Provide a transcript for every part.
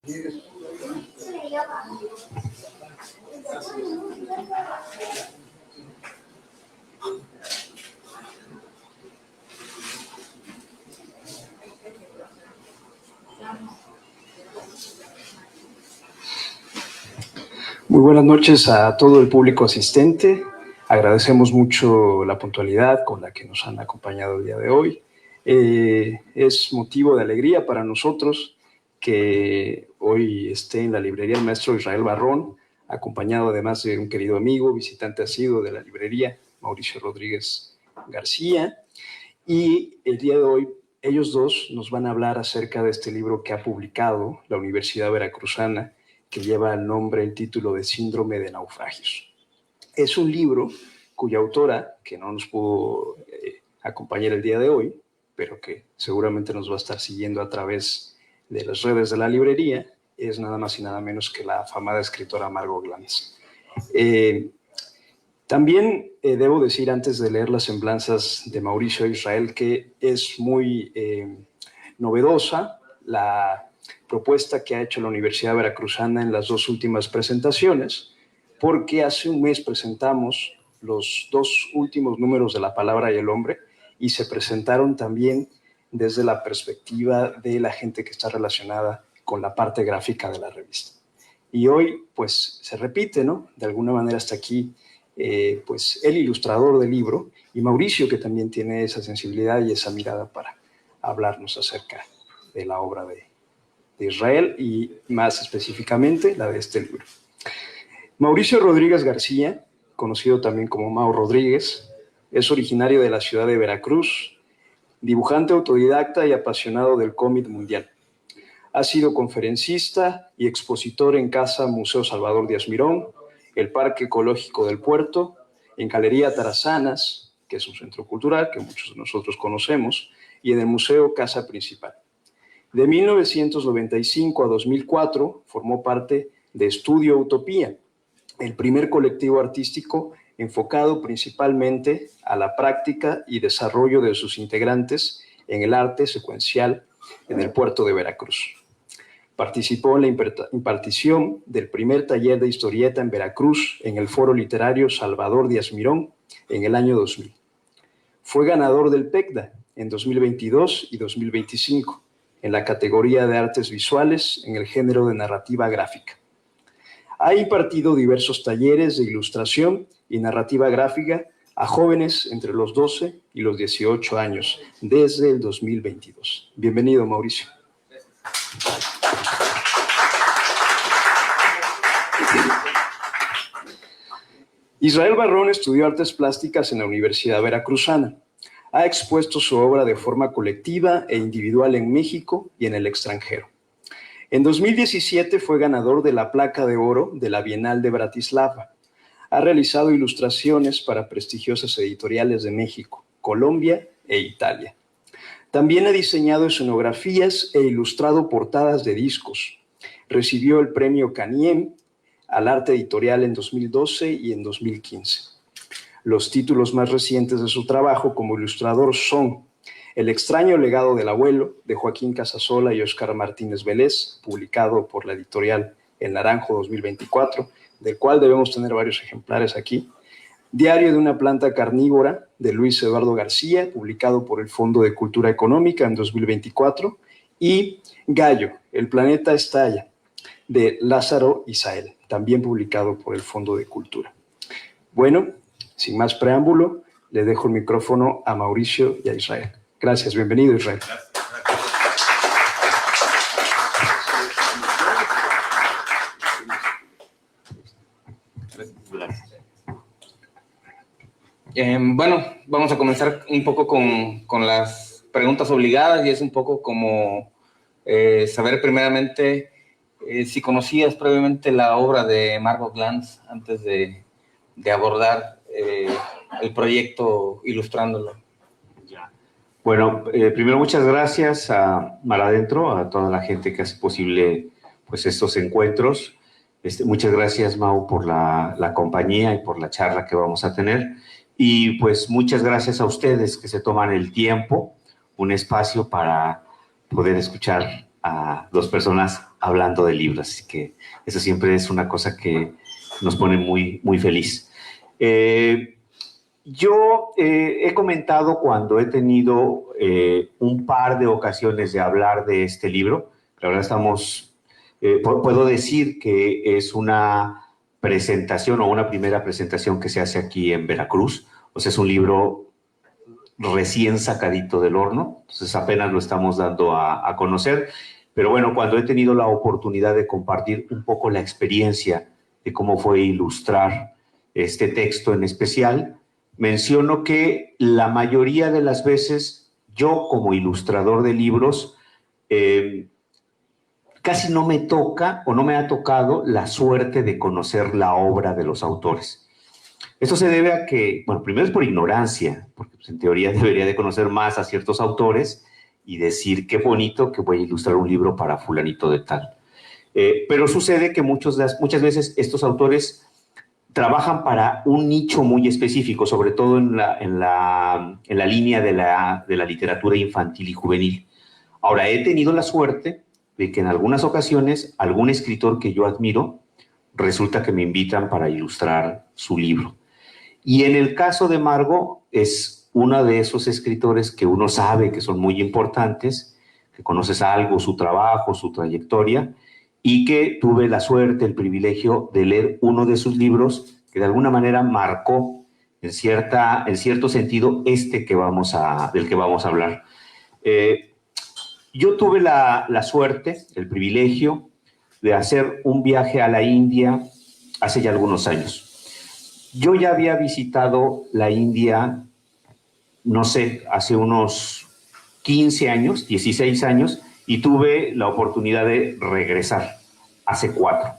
Muy buenas noches a todo el público asistente. Agradecemos mucho la puntualidad con la que nos han acompañado el día de hoy. Es motivo de alegría para nosotros que hoy esté en la librería el maestro Israel Barrón, acompañado además de un querido amigo, visitante asiduo de la librería, Mauricio Rodríguez García. Y el día de hoy ellos dos nos van a hablar acerca de este libro que ha publicado la Universidad Veracruzana, que lleva el título de Síndrome de Naufragios. Es un libro cuya autora, que no nos pudo acompañar el día de hoy, pero que seguramente nos va a estar siguiendo a través de las redes de la librería, es nada más y nada menos que la afamada escritora Margot Glantz. También debo decir, antes de leer las semblanzas de Mauricio e Israel, que es muy novedosa la propuesta que ha hecho la Universidad Veracruzana en las dos últimas presentaciones, porque hace un mes presentamos los dos últimos números de La Palabra y el Hombre y se presentaron también desde la perspectiva de la gente que está relacionada con la parte gráfica de la revista. Y hoy, pues, se repite, ¿no? De alguna manera hasta aquí, pues, el ilustrador del libro y Mauricio, que también tiene esa sensibilidad y esa mirada para hablarnos acerca de la obra de Israel y más específicamente la de este libro. Mauricio Rodríguez García, conocido también como Mau Rodríguez, es originario de la ciudad de Veracruz, dibujante autodidacta y apasionado del cómic mundial. Ha sido conferencista y expositor en Casa Museo Salvador Díaz Mirón, el Parque Ecológico del Puerto, en Galería Tarazanas, que es un centro cultural que muchos de nosotros conocemos, y en el Museo Casa Principal. De 1995 a 2004 formó parte de Estudio Utopía, el primer colectivo artístico enfocado principalmente a la práctica y desarrollo de sus integrantes en el arte secuencial en el puerto de Veracruz. Participó en la impartición del primer taller de historieta en Veracruz en el Foro Literario Salvador Díaz Mirón en el año 2000. Fue ganador del PECDA en 2022 y 2025 en la categoría de artes visuales en el género de narrativa gráfica. Ha impartido diversos talleres de ilustración y narrativa gráfica a jóvenes entre los 12 y los 18 años desde el 2022. Bienvenido, Mauricio. Israel Barrón estudió artes plásticas en la Universidad Veracruzana. Ha expuesto su obra de forma colectiva e individual en México y en el extranjero. En 2017 fue ganador de la Placa de Oro de la Bienal de Bratislava. Ha realizado ilustraciones para prestigiosas editoriales de México, Colombia e Italia. También ha diseñado escenografías e ilustrado portadas de discos. Recibió el premio Caniem al arte editorial en 2012 y en 2015. Los títulos más recientes de su trabajo como ilustrador son El extraño legado del abuelo, de Joaquín Casasola y Óscar Martínez Vélez, publicado por la editorial El Naranjo 2024, del cual debemos tener varios ejemplares aquí. Diario de una planta carnívora, de Luis Eduardo García, publicado por el Fondo de Cultura Económica en 2024. Y Gallo, El planeta estalla, de Lázaro Isael, también publicado por el Fondo de Cultura. Bueno, sin más preámbulo, le dejo el micrófono a Mauricio y a Israel. Gracias, bienvenido, Israel. Bueno, vamos a comenzar un poco con las preguntas obligadas y es un poco como saber primeramente si conocías previamente la obra de Margot Glantz antes de abordar el proyecto ilustrándolo. Bueno, primero muchas gracias a Mar Adentro, a toda la gente que hace posible pues, estos encuentros. Muchas gracias, Mau, por la compañía y por la charla que vamos a tener. Y pues muchas gracias a ustedes que se toman el tiempo, un espacio para poder escuchar a dos personas hablando de libros, así que eso siempre es una cosa que nos pone muy, muy feliz. Yo he comentado cuando he tenido un par de ocasiones de hablar de este libro. La verdad puedo decir que es una presentación o una primera presentación que se hace aquí en Veracruz. O sea, es un libro recién sacadito del horno, entonces apenas lo estamos dando a conocer. Pero bueno, cuando he tenido la oportunidad de compartir un poco la experiencia de cómo fue ilustrar este texto en especial, menciono que la mayoría de las veces yo como ilustrador de libros casi no me toca o no me ha tocado la suerte de conocer la obra de los autores. Esto se debe a que, bueno, primero es por ignorancia, porque pues, en teoría debería de conocer más a ciertos autores y decir qué bonito que voy a ilustrar un libro para fulanito de tal. Pero sucede que muchas veces estos autores trabajan para un nicho muy específico, sobre todo en la línea de la literatura infantil y juvenil. Ahora, he tenido la suerte de que en algunas ocasiones algún escritor que yo admiro resulta que me invitan para ilustrar su libro. Y en el caso de Margo, es uno de esos escritores que uno sabe que son muy importantes, que conoces algo, su trabajo, su trayectoria, y que tuve la suerte, el privilegio de leer uno de sus libros que de alguna manera marcó en cierto sentido del que vamos a hablar. Yo tuve la suerte, el privilegio de hacer un viaje a la India hace ya algunos años. Yo ya había visitado la India, no sé, hace unos 15 años, 16 años, y tuve la oportunidad de regresar hace 4.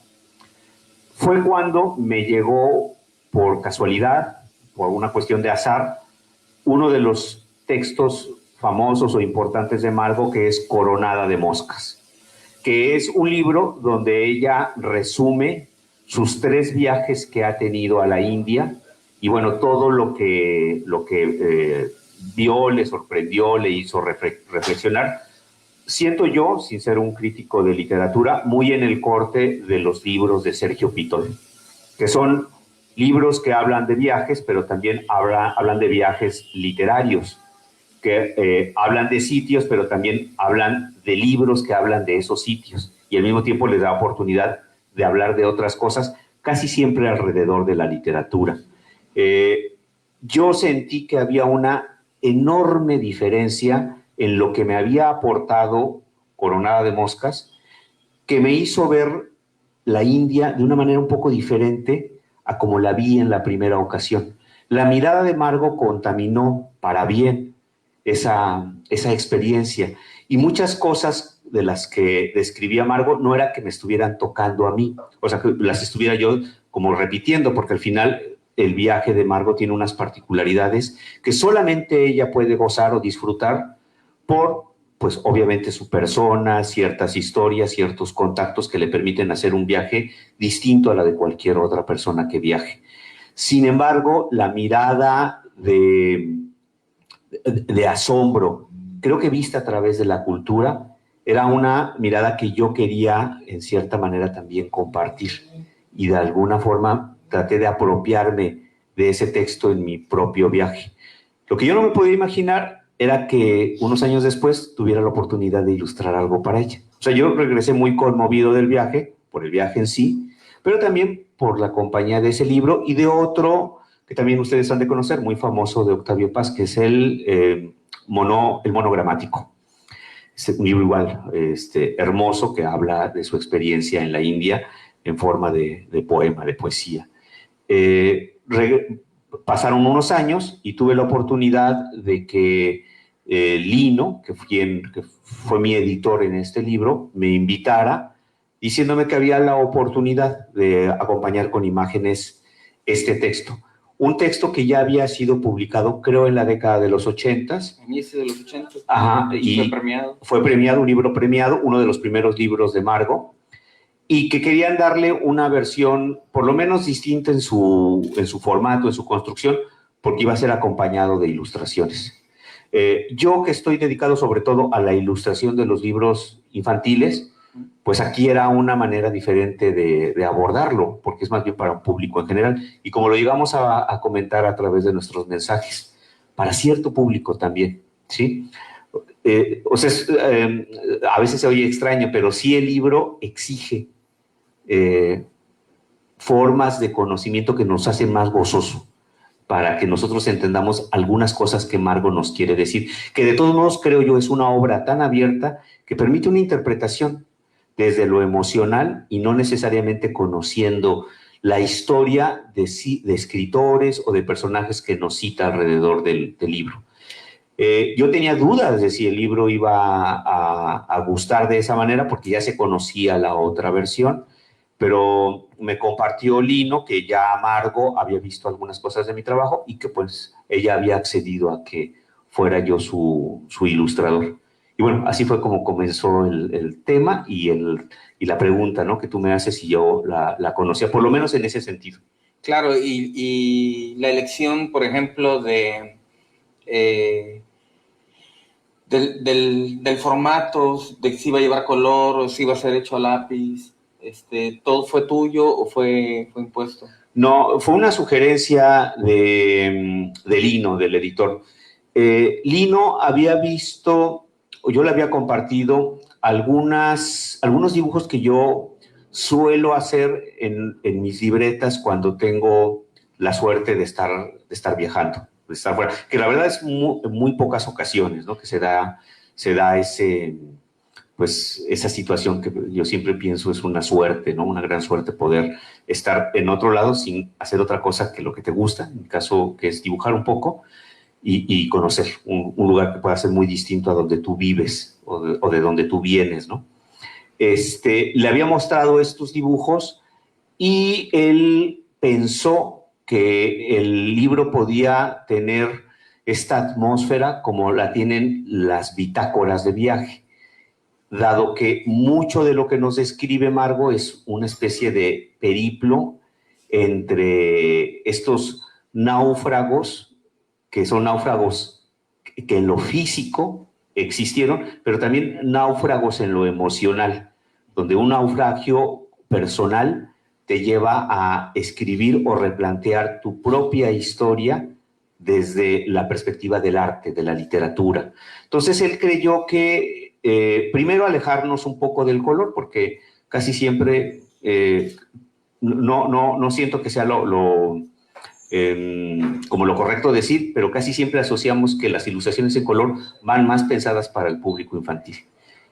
Fue cuando me llegó, por casualidad, por una cuestión de azar, uno de los textos famosos o importantes de Margo, que es Coronada de Moscas, que es un libro donde ella resume sus 3 viajes que ha tenido a la India y bueno, todo lo que vio, le sorprendió, le hizo reflexionar. Siento yo, sin ser un crítico de literatura, muy en el corte de los libros de Sergio Pitol, que son libros que hablan de viajes, pero también hablan de viajes literarios, que hablan de sitios, pero también hablan de libros que hablan de esos sitios, y al mismo tiempo les da oportunidad de hablar de otras cosas, casi siempre alrededor de la literatura. Yo sentí que había una enorme diferencia en lo que me había aportado Coronada de Moscas, que me hizo ver la India de una manera un poco diferente a como la vi en la primera ocasión. La mirada de Margo contaminó para bien esa experiencia, y muchas cosas de las que describía Margo no era que me estuvieran tocando a mí, o sea, que las estuviera yo como repitiendo, porque al final el viaje de Margo tiene unas particularidades que solamente ella puede gozar o disfrutar por, pues obviamente su persona, ciertas historias, ciertos contactos que le permiten hacer un viaje distinto a la de cualquier otra persona que viaje. Sin embargo, la mirada de asombro, creo que vista a través de la cultura, era una mirada que yo quería en cierta manera también compartir, y de alguna forma traté de apropiarme de ese texto en mi propio viaje. Lo que yo no me podía imaginar era que unos años después tuviera la oportunidad de ilustrar algo para ella. O sea, yo regresé muy conmovido del viaje, por el viaje en sí, pero también por la compañía de ese libro y de otro que también ustedes han de conocer, muy famoso, de Octavio Paz, que es el monogramático. Es un libro igual, hermoso, que habla de su experiencia en la India en forma de poema, de poesía. Pasaron unos años y tuve la oportunidad de que Lino, que fue mi editor en este libro, me invitara diciéndome que había la oportunidad de acompañar con imágenes este texto. Un texto que ya había sido publicado, creo, en la década de los 80s. A inicio de los 80s. Ajá, y fue premiado. Fue premiado, un libro premiado, uno de los primeros libros de Margo, y que querían darle una versión por lo menos distinta en su formato, en su construcción, porque iba a ser acompañado de ilustraciones. Yo, que estoy dedicado sobre todo a la ilustración de los libros infantiles, pues aquí era una manera diferente de abordarlo, porque es más bien para un público en general. Y como lo llegamos a comentar a través de nuestros mensajes, para cierto público también, ¿sí? O sea, a veces se oye extraño, pero sí el libro exige formas de conocimiento que nos hacen más gozoso, para que nosotros entendamos algunas cosas que Margo nos quiere decir, que de todos modos creo yo es una obra tan abierta que permite una interpretación desde lo emocional y no necesariamente conociendo la historia de escritores o de personajes que nos cita alrededor del libro. Yo tenía dudas de si el libro iba a gustar de esa manera porque ya se conocía la otra versión, pero me compartió Lino que ya Margo había visto algunas cosas de mi trabajo y que pues ella había accedido a que fuera yo su ilustrador. Y bueno, así fue como comenzó el tema y la pregunta, ¿no?, que tú me haces si yo la conocía, por lo menos en ese sentido. Claro, y la elección, por ejemplo, del formato, de si iba a llevar color o si iba a ser hecho a lápiz, ¿todo fue tuyo o fue impuesto? No, fue una sugerencia de Lino, del editor. Lino había visto, o yo le había compartido algunos dibujos que yo suelo hacer en mis libretas cuando tengo la suerte de estar viajando, de estar fuera, que la verdad es muy pocas ocasiones, ¿no?, que se da pues esa situación que yo siempre pienso es una suerte, ¿no?, una gran suerte poder estar en otro lado sin hacer otra cosa que lo que te gusta, en mi caso que es dibujar un poco y conocer un lugar que pueda ser muy distinto a donde tú vives o de donde tú vienes, ¿no? Le había mostrado estos dibujos y él pensó que el libro podía tener esta atmósfera como la tienen las bitácoras de viaje, dado que mucho de lo que nos describe Margo es una especie de periplo entre estos náufragos, que son náufragos que en lo físico existieron, pero también náufragos en lo emocional, donde un naufragio personal te lleva a escribir o replantear tu propia historia desde la perspectiva del arte, de la literatura. Entonces él creyó que primero alejarnos un poco del color, porque casi siempre no siento que sea como lo correcto decir, pero casi siempre asociamos que las ilustraciones en color van más pensadas para el público infantil.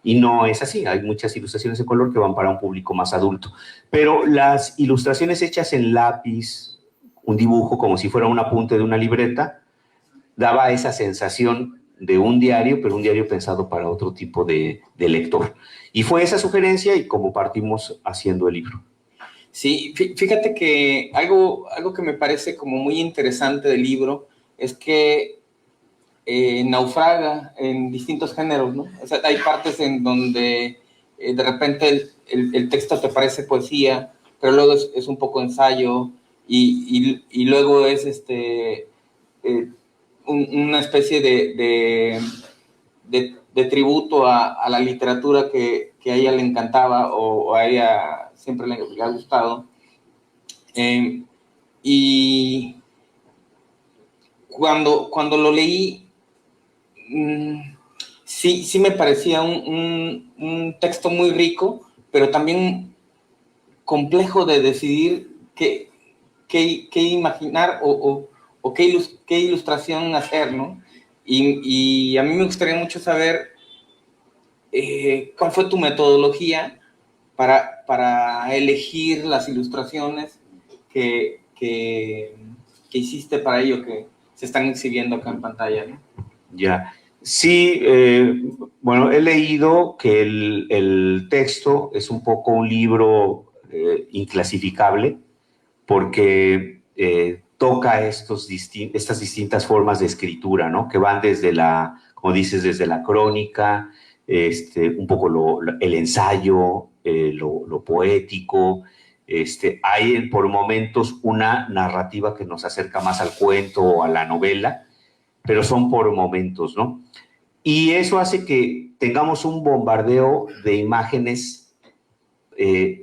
Y no es así, hay muchas ilustraciones en color que van para un público más adulto. Pero las ilustraciones hechas en lápiz, un dibujo como si fuera un apunte de una libreta, daba esa sensación de un diario, pero un diario pensado para otro tipo de lector. Y fue esa sugerencia y como partimos haciendo el libro. Sí, fíjate que algo que me parece como muy interesante del libro es que naufraga en distintos géneros, ¿no? O sea, hay partes en donde de repente el texto te parece poesía, pero luego es un poco ensayo y luego es una especie de tributo a la literatura que a ella le encantaba o a ella siempre le ha gustado. Y cuando lo leí, sí me parecía un texto muy rico, pero también complejo de decidir qué imaginar o qué ilustración hacer, ¿no? Y a mí me gustaría mucho saber cuál fue tu metodología para elegir las ilustraciones que hiciste para ello, que se están exhibiendo acá en pantalla, ¿no? Ya. Sí, bueno, he leído que el texto es un poco un libro inclasificable porque toca estas distintas formas de escritura, ¿no?, que van desde como dices, desde la crónica, un poco el ensayo, lo poético. Hay por momentos una narrativa que nos acerca más al cuento o a la novela, pero son por momentos, ¿no? Y eso hace que tengamos un bombardeo de imágenes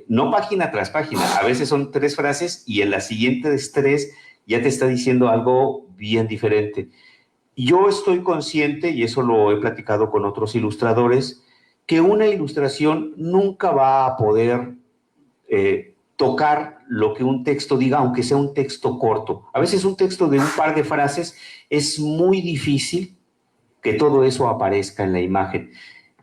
no página tras página, a veces son 3 frases y en las siguientes 3 ya te está diciendo algo bien diferente. Yo estoy consciente, y eso lo he platicado con otros ilustradores, que una ilustración nunca va a poder tocar lo que un texto diga, aunque sea un texto corto. A veces un texto de un par de frases es muy difícil que todo eso aparezca en la imagen.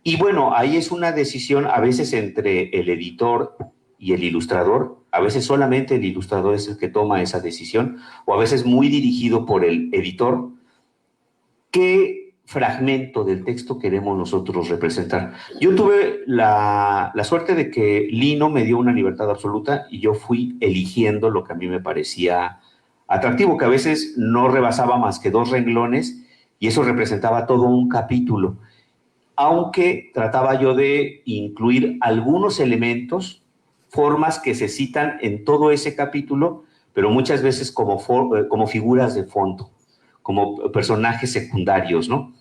Y bueno, ahí es una decisión a veces entre el editor y el ilustrador. A veces solamente el ilustrador es el que toma esa decisión, o a veces muy dirigido por el editor. ¿Qué fragmento del texto queremos nosotros representar? Yo tuve la suerte de que Lino me dio una libertad absoluta y yo fui eligiendo lo que a mí me parecía atractivo, que a veces no rebasaba más que 2 renglones y eso representaba todo un capítulo, aunque trataba yo de incluir algunos elementos, formas que se citan en todo ese capítulo, pero muchas veces como figuras de fondo, como personajes secundarios, ¿no?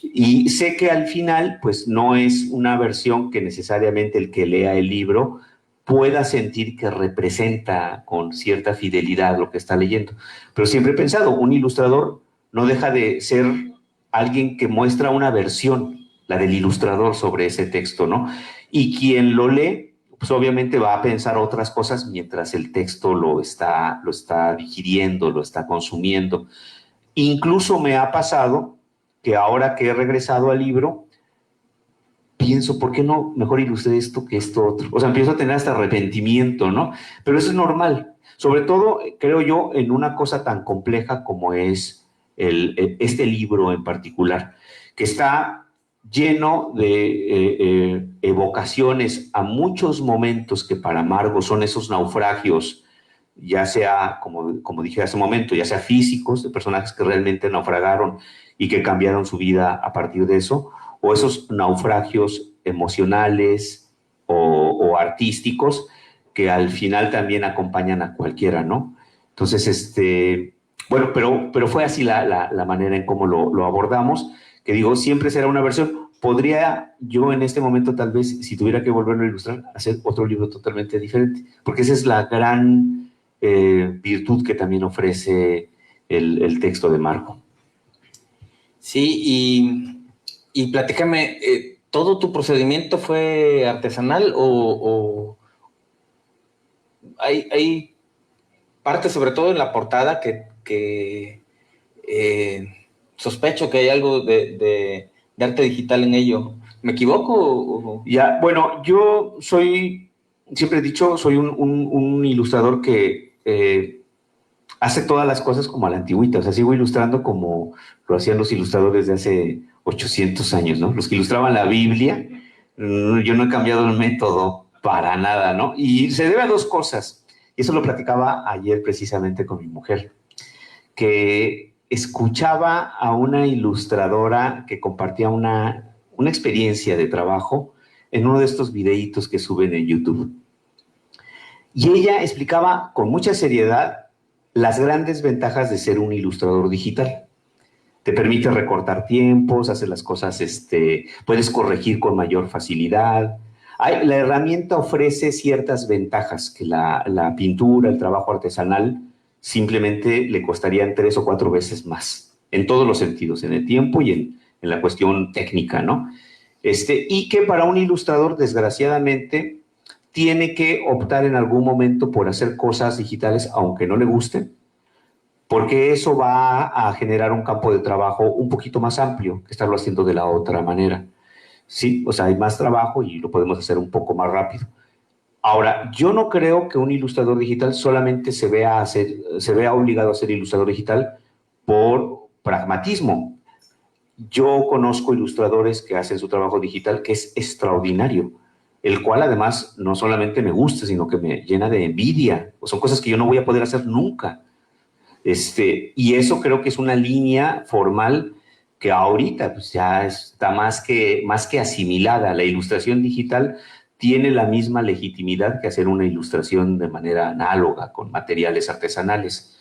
Y sé que al final, pues no es una versión que necesariamente el que lea el libro pueda sentir que representa con cierta fidelidad lo que está leyendo. Pero siempre he pensado, un ilustrador no deja de ser alguien que muestra una versión, la del ilustrador sobre ese texto, ¿no? Y quien lo lee, pues obviamente va a pensar otras cosas mientras el texto lo está digiriendo, lo está consumiendo. Incluso me ha pasado que ahora que he regresado al libro, pienso, ¿por qué no mejor ilustré esto que esto otro? O sea, empiezo a tener hasta arrepentimiento, ¿no? Pero eso es normal. Sobre todo, creo yo, en una cosa tan compleja como es este libro en particular, que está lleno de evocaciones a muchos momentos que para Margo son esos naufragios, ya sea, como dije hace un momento, ya sea físicos, de personajes que realmente naufragaron y que cambiaron su vida a partir de eso, o esos naufragios emocionales o artísticos que al final también acompañan a cualquiera, ¿no? Entonces, bueno, pero fue así la manera en cómo lo abordamos, que digo, siempre será una versión. Podría yo en este momento, tal vez, si tuviera que volverlo a ilustrar, hacer otro libro totalmente diferente, porque esa es la gran virtud que también ofrece el texto de Margo. Sí, y platícame, ¿todo tu procedimiento fue artesanal o hay partes, sobre todo en la portada, que sospecho que hay algo de arte digital en ello? ¿Me equivoco? Ya, bueno, yo siempre he dicho, soy un ilustrador que hace todas las cosas como a la antigüita, o sea, sigo ilustrando como lo hacían los ilustradores de hace 800 años, ¿no? Los que ilustraban la Biblia, yo no he cambiado el método para nada, ¿no? Y se debe a 2 cosas, y eso lo platicaba ayer precisamente con mi mujer, que escuchaba a una ilustradora que compartía una experiencia de trabajo en uno de estos videitos que suben en YouTube. Y ella explicaba con mucha seriedad las grandes ventajas de ser un ilustrador digital. Te permite recortar tiempos, hacer las cosas, puedes corregir con mayor facilidad. La herramienta ofrece ciertas ventajas que la pintura, el trabajo artesanal, simplemente le costarían 3 o 4 veces más, en todos los sentidos, en el tiempo y en la cuestión técnica, ¿no? Y que para un ilustrador, desgraciadamente, tiene que optar en algún momento por hacer cosas digitales, aunque no le gusten, porque eso va a generar un campo de trabajo un poquito más amplio que estarlo haciendo de la otra manera. Sí, o sea, hay más trabajo y lo podemos hacer un poco más rápido. Ahora, yo no creo que un ilustrador digital solamente se vea obligado a ser ilustrador digital por pragmatismo. Yo conozco ilustradores que hacen su trabajo digital que es extraordinario, el cual además no solamente me gusta, sino que me llena de envidia. Son cosas que yo no voy a poder hacer nunca. Y eso creo que es una línea formal que ahorita pues ya está más que asimilada. La ilustración digital tiene la misma legitimidad que hacer una ilustración de manera análoga, con materiales artesanales.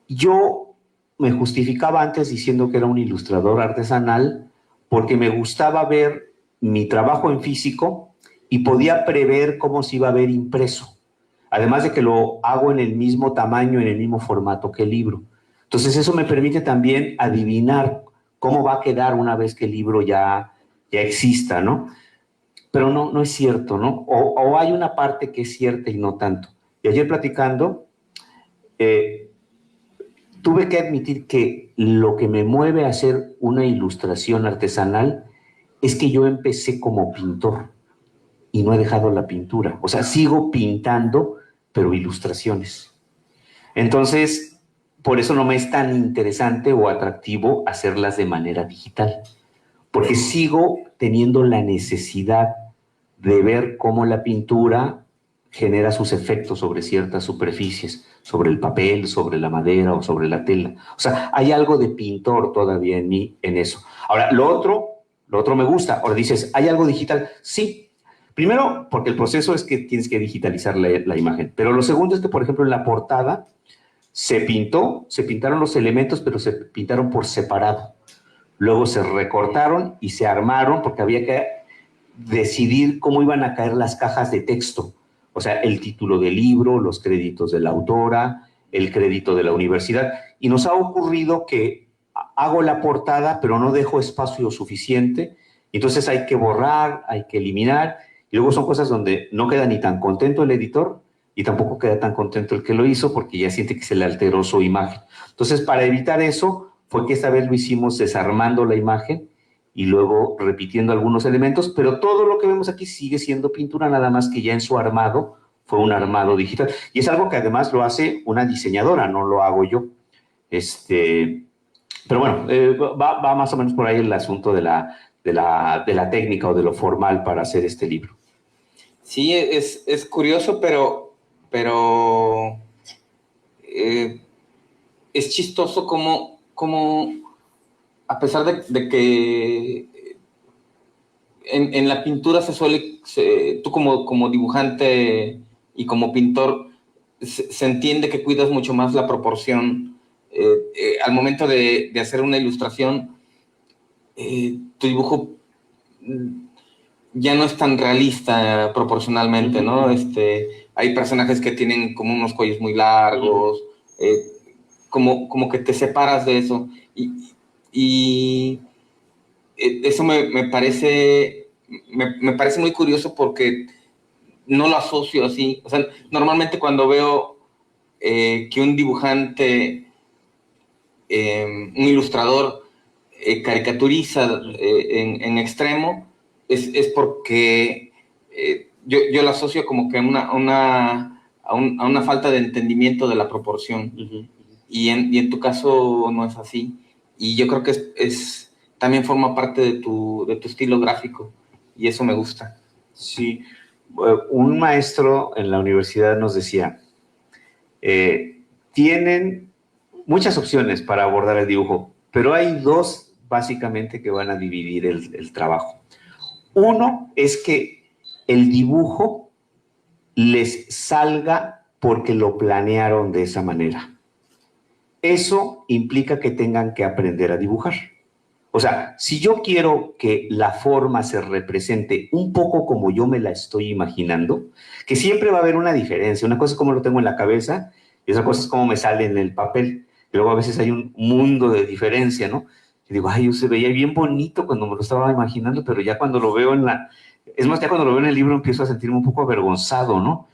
Yo me justificaba antes diciendo que era un ilustrador artesanal porque me gustaba ver mi trabajo en físico y podía prever cómo se iba a ver impreso. Además de que lo hago en el mismo tamaño, en el mismo formato que el libro. Entonces eso me permite también adivinar cómo va a quedar una vez que el libro ya exista, ¿no? Pero no es cierto, ¿no? O hay una parte que es cierta y no tanto. Y ayer platicando, tuve que admitir que lo que me mueve a hacer una ilustración artesanal es que yo empecé como pintor y no he dejado la pintura. O sea, sigo pintando, pero ilustraciones. Entonces, por eso no me es tan interesante o atractivo hacerlas de manera digital, porque sigo teniendo la necesidad de ver cómo la pintura genera sus efectos sobre ciertas superficies, sobre el papel, sobre la madera o sobre la tela. O sea, hay algo de pintor todavía en mí en eso. Ahora, lo otro me gusta. Ahora dices, ¿hay algo digital? Sí. Primero, porque el proceso es que tienes que digitalizar la imagen. Pero lo segundo es que, por ejemplo, en la portada se pintaron los elementos, pero se pintaron por separado. Luego se recortaron y se armaron porque había que decidir cómo iban a caer las cajas de texto. O sea, el título del libro, los créditos de la autora, el crédito de la universidad. Y nos ha ocurrido que hago la portada, pero no dejo espacio suficiente. Entonces hay que borrar, hay que eliminar. Y luego son cosas donde no queda ni tan contento el editor y tampoco queda tan contento el que lo hizo porque ya siente que se le alteró su imagen. Entonces, para evitar eso, fue que esta vez lo hicimos desarmando la imagen y luego repitiendo algunos elementos, pero todo lo que vemos aquí sigue siendo pintura, nada más que ya en su armado fue un armado digital. Y es algo que además lo hace una diseñadora, no lo hago yo. Pero bueno, va más o menos por ahí el asunto de la técnica o de lo formal para hacer este libro. Sí, es curioso, pero es chistoso como a pesar de que en la pintura tú como dibujante y como pintor, se entiende que cuidas mucho más la proporción. Al momento de hacer una ilustración, tu dibujo ya no es tan realista proporcionalmente, ¿no? Hay personajes que tienen como unos cuellos muy largos, como que te separas de eso. Y eso me parece muy curioso porque no lo asocio así. O sea, normalmente cuando veo que un dibujante, un ilustrador, caricaturiza en extremo, es porque yo lo asocio como que a una falta de entendimiento de la proporción. Y en tu caso no es así. Y yo creo que también forma parte de tu estilo gráfico, y eso me gusta. Sí, un maestro en la universidad nos decía, tienen muchas opciones para abordar el dibujo, pero hay dos básicamente que van a dividir el trabajo. Uno es que el dibujo les salga porque lo planearon de esa manera. Eso implica que tengan que aprender a dibujar. O sea, si yo quiero que la forma se represente un poco como yo me la estoy imaginando, que siempre va a haber una diferencia. Una cosa es cómo lo tengo en la cabeza y otra cosa es cómo me sale en el papel. Y luego a veces hay un mundo de diferencia, ¿no? Y digo, ay, se veía bien bonito cuando me lo estaba imaginando, pero ya cuando lo veo es más, ya cuando lo veo en el libro empiezo a sentirme un poco avergonzado, ¿no?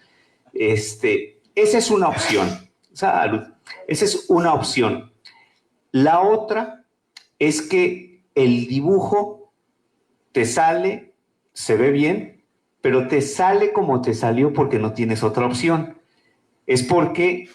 Esa es una opción. Salud. Esa es una opción. La otra es que el dibujo te sale, se ve bien, pero te sale como te salió porque no tienes otra opción. Es porque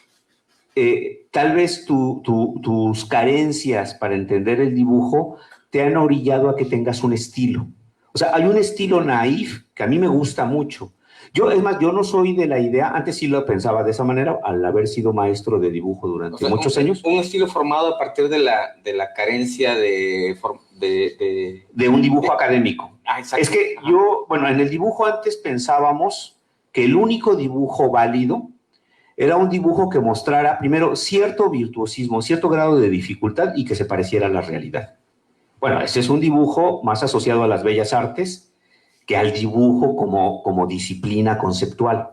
tal vez tus carencias para entender el dibujo te han orillado a que tengas un estilo. O sea, hay un estilo naif que a mí me gusta mucho. Es más, yo no soy de la idea, antes sí lo pensaba de esa manera, al haber sido maestro de dibujo durante muchos años. Un estilo formado a partir de la carencia de un dibujo académico. Exacto. Es que en el dibujo antes pensábamos que el único dibujo válido era un dibujo que mostrara, primero, cierto virtuosismo, cierto grado de dificultad y que se pareciera a la realidad. Bueno, ese es un dibujo más asociado a las bellas artes, que al dibujo como disciplina conceptual.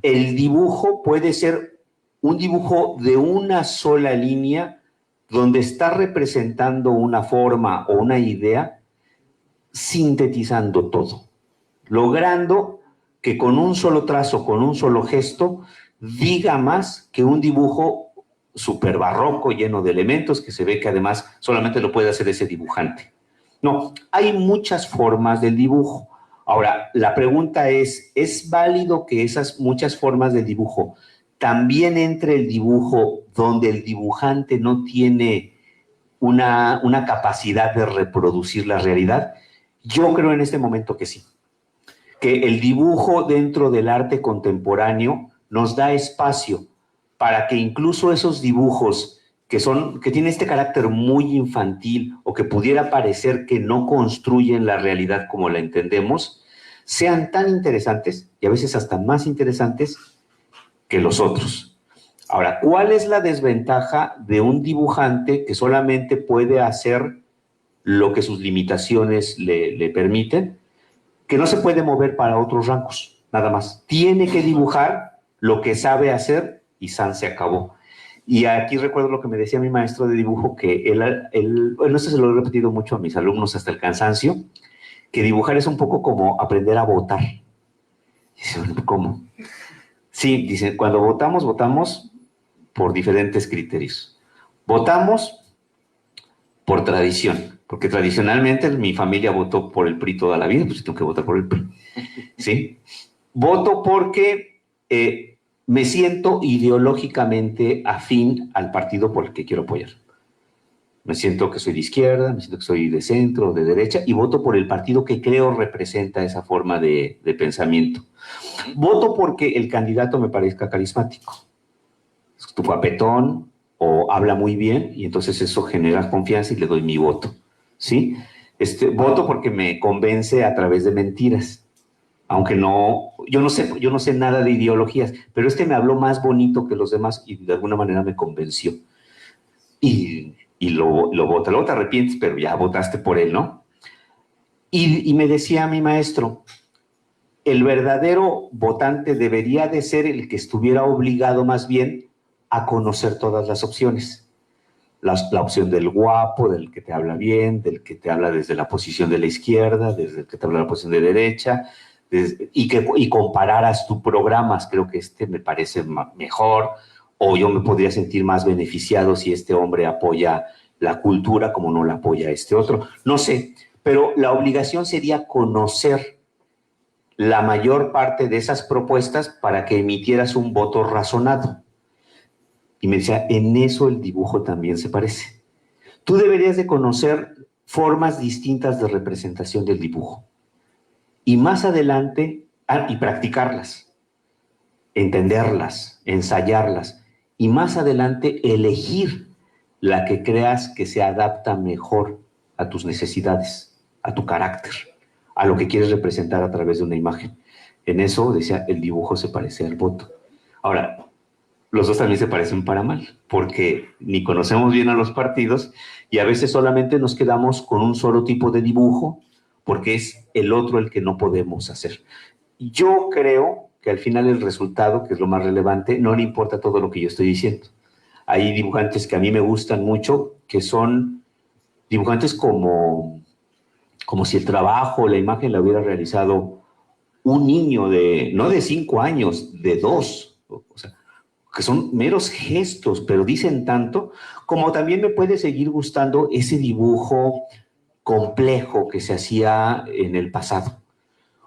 El dibujo puede ser un dibujo de una sola línea donde está representando una forma o una idea, sintetizando todo, logrando que con un solo trazo, con un solo gesto, diga más que un dibujo súper barroco, lleno de elementos, que se ve que además solamente lo puede hacer ese dibujante. No, hay muchas formas del dibujo. Ahora, la pregunta ¿es válido que esas muchas formas del dibujo también entre el dibujo donde el dibujante no tiene una capacidad de reproducir la realidad? Yo creo en este momento que sí. Que el dibujo dentro del arte contemporáneo nos da espacio para que incluso esos dibujos que tienen este carácter muy infantil o que pudiera parecer que no construyen la realidad como la entendemos, sean tan interesantes y a veces hasta más interesantes que los otros. Ahora, ¿cuál es la desventaja de un dibujante que solamente puede hacer lo que sus limitaciones le permiten? Que no se puede mover para otros rangos, nada más. Tiene que dibujar lo que sabe hacer y san se acabó. Y aquí recuerdo lo que me decía mi maestro de dibujo, que bueno, esto se lo he repetido mucho a mis alumnos hasta el cansancio, que dibujar es un poco como aprender a votar. Dice, ¿cómo? Sí, dice, cuando votamos, votamos por diferentes criterios. Votamos por tradición, porque tradicionalmente mi familia votó por el PRI toda la vida, pues tengo que votar por el PRI. ¿Sí? Voto porque me siento ideológicamente afín al partido por el que quiero apoyar. Me siento que soy de izquierda, me siento que soy de centro, de derecha, y voto por el partido que creo representa esa forma de pensamiento. Voto porque el candidato me parezca carismático. Es tu guapetón o habla muy bien, y entonces eso genera confianza y le doy mi voto. ¿Sí? Voto porque me convence a través de mentiras. Aunque yo no sé nada de ideologías, pero me habló más bonito que los demás y de alguna manera me convenció. Y lo vota. Luego te arrepientes, pero ya votaste por él, ¿no? Y me decía mi maestro, el verdadero votante debería de ser el que estuviera obligado más bien a conocer todas las opciones. La opción del guapo, del que te habla bien, del que te habla desde la posición de la izquierda, desde el que te habla de la posición de derecha, y compararas tus programas. Creo que me parece mejor, o yo me podría sentir más beneficiado si este hombre apoya la cultura como no la apoya este otro. No sé, pero la obligación sería conocer la mayor parte de esas propuestas para que emitieras un voto razonado. Y me decía, en eso el dibujo también se parece. Tú deberías de conocer formas distintas de representación del dibujo. Y más adelante, y practicarlas, entenderlas, ensayarlas, y más adelante elegir la que creas que se adapta mejor a tus necesidades, a tu carácter, a lo que quieres representar a través de una imagen. En eso, decía, el dibujo se parece al voto. Ahora, los dos también se parecen para mal, porque ni conocemos bien a los partidos y a veces solamente nos quedamos con un solo tipo de dibujo, porque es el otro el que no podemos hacer. Yo creo que al final el resultado, que es lo más relevante, no le importa todo lo que yo estoy diciendo. Hay dibujantes que a mí me gustan mucho, que son dibujantes como si el trabajo, la imagen la hubiera realizado un niño no de 5 años, de 2, o sea, que son meros gestos, pero dicen tanto. Como también me puede seguir gustando ese dibujo complejo que se hacía en el pasado.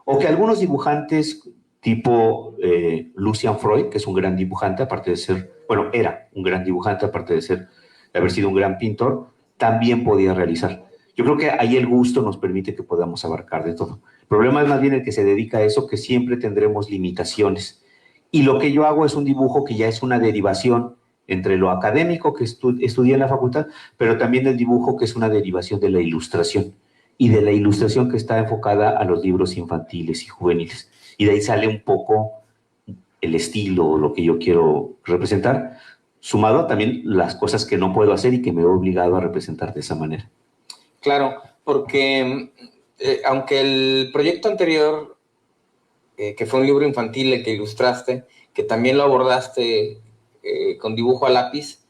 O que algunos dibujantes tipo Lucian Freud, que es un gran dibujante, aparte de ser, bueno, era un gran dibujante, aparte de haber sido un gran pintor, también podía realizar. Yo creo que ahí el gusto nos permite que podamos abarcar de todo. El problema es más bien el que se dedica a eso, que siempre tendremos limitaciones. Y lo que yo hago es un dibujo que ya es una derivación entre lo académico que estudié en la facultad, pero también el dibujo que es una derivación de la ilustración, y de la ilustración que está enfocada a los libros infantiles y juveniles. Y de ahí sale un poco el estilo, lo que yo quiero representar, sumado a también las cosas que no puedo hacer y que me he obligado a representar de esa manera. Claro, porque aunque el proyecto anterior, que fue un libro infantil el que ilustraste, que también lo abordaste con dibujo a lápiz,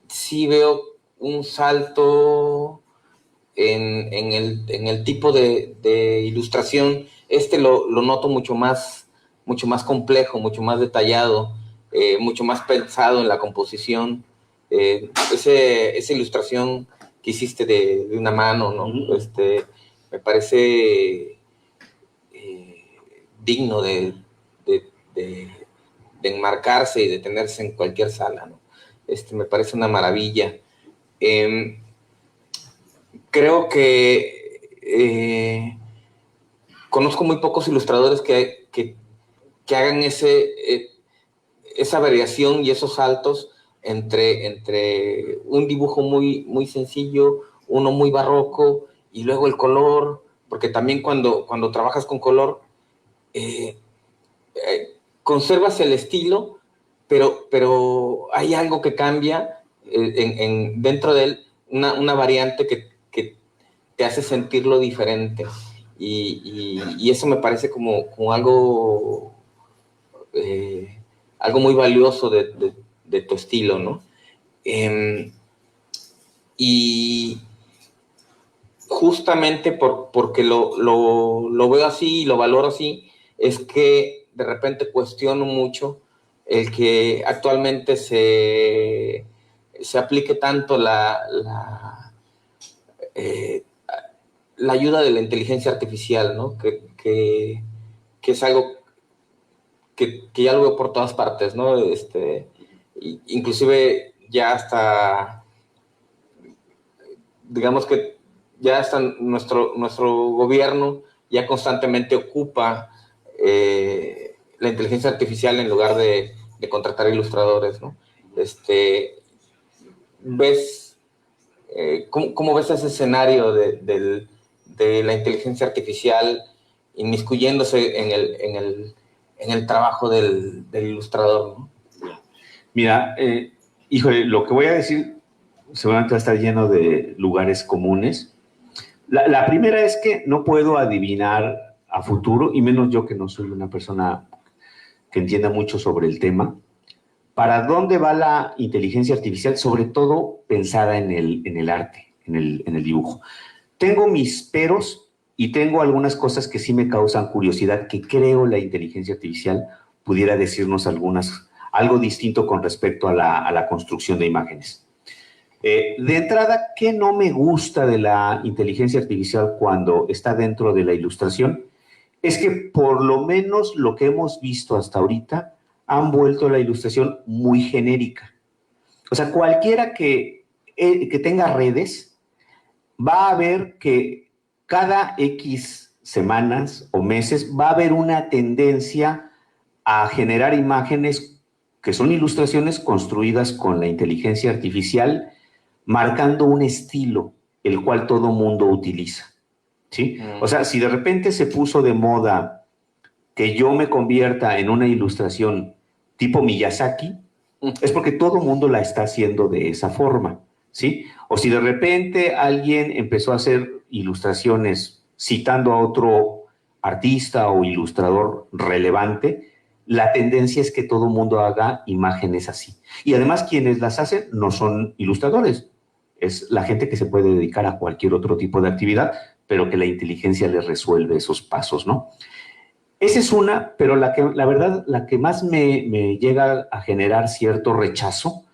sí veo un salto en el tipo de ilustración. Lo noto mucho más complejo, mucho más detallado, mucho más pensado en la composición. Esa ilustración que hiciste de una mano, ¿no? Me parece digno de enmarcarse y de tenerse en cualquier sala, ¿no? Me parece una maravilla. Creo que conozco muy pocos ilustradores que hagan esa variación y esos saltos entre un dibujo muy sencillo, uno muy barroco, y luego el color, porque también cuando trabajas con color, conservas el estilo, pero hay algo que cambia dentro de él, una variante que te hace sentirlo diferente. Y eso me parece como algo muy valioso de tu estilo, ¿no? Y justamente porque lo veo así y lo valoro así, es que de repente cuestiono mucho el que actualmente se aplique tanto la ayuda de la inteligencia artificial, ¿no? Que es algo que ya lo veo por todas partes, ¿no? Inclusive ya hasta, digamos que ya hasta nuestro gobierno ya constantemente ocupa la inteligencia artificial en lugar de contratar ilustradores, ¿no? ¿Ves cómo ves ese escenario de la inteligencia artificial inmiscuyéndose en el trabajo del ilustrador, ¿no? Mira, híjole, lo que voy a decir seguramente va a estar lleno de lugares comunes. La primera es que no puedo adivinar a futuro, y menos yo que no soy una persona que entienda mucho sobre el tema, para dónde va la inteligencia artificial, sobre todo pensada en el arte, en el dibujo. Tengo mis peros y tengo algunas cosas que sí me causan curiosidad, que creo la inteligencia artificial pudiera decirnos algo distinto con respecto a la construcción de imágenes. De entrada, ¿qué no me gusta de la inteligencia artificial cuando está dentro de la ilustración? Es que por lo menos lo que hemos visto hasta ahorita han vuelto la ilustración muy genérica. O sea, cualquiera que tenga redes va a ver que cada X semanas o meses va a haber una tendencia a generar imágenes que son ilustraciones construidas con la inteligencia artificial, marcando un estilo, el cual todo mundo utiliza, ¿sí? O sea, si de repente se puso de moda que yo me convierta en una ilustración tipo Miyazaki, es porque todo mundo la está haciendo de esa forma, ¿sí? O si de repente alguien empezó a hacer ilustraciones citando a otro artista o ilustrador relevante, la tendencia es que todo mundo haga imágenes así. Y además quienes las hacen no son ilustradores, es la gente que se puede dedicar a cualquier otro tipo de actividad, pero que la inteligencia les resuelve esos pasos, ¿no? Esa es una, pero la verdad, la que más me llega a generar cierto rechazo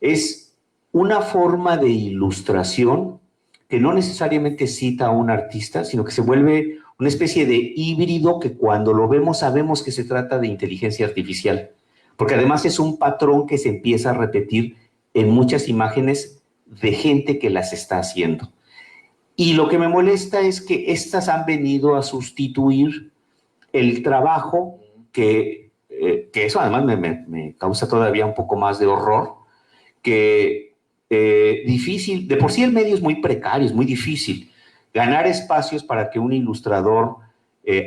es una forma de ilustración que no necesariamente cita a un artista, sino que se vuelve una especie de híbrido que cuando lo vemos sabemos que se trata de inteligencia artificial, porque además es un patrón que se empieza a repetir en muchas imágenes de gente que las está haciendo. Y lo que me molesta es que estas han venido a sustituir el trabajo que eso además me causa todavía un poco más de horror, que difícil, de por sí el medio es muy precario, es muy difícil ganar espacios para que un ilustrador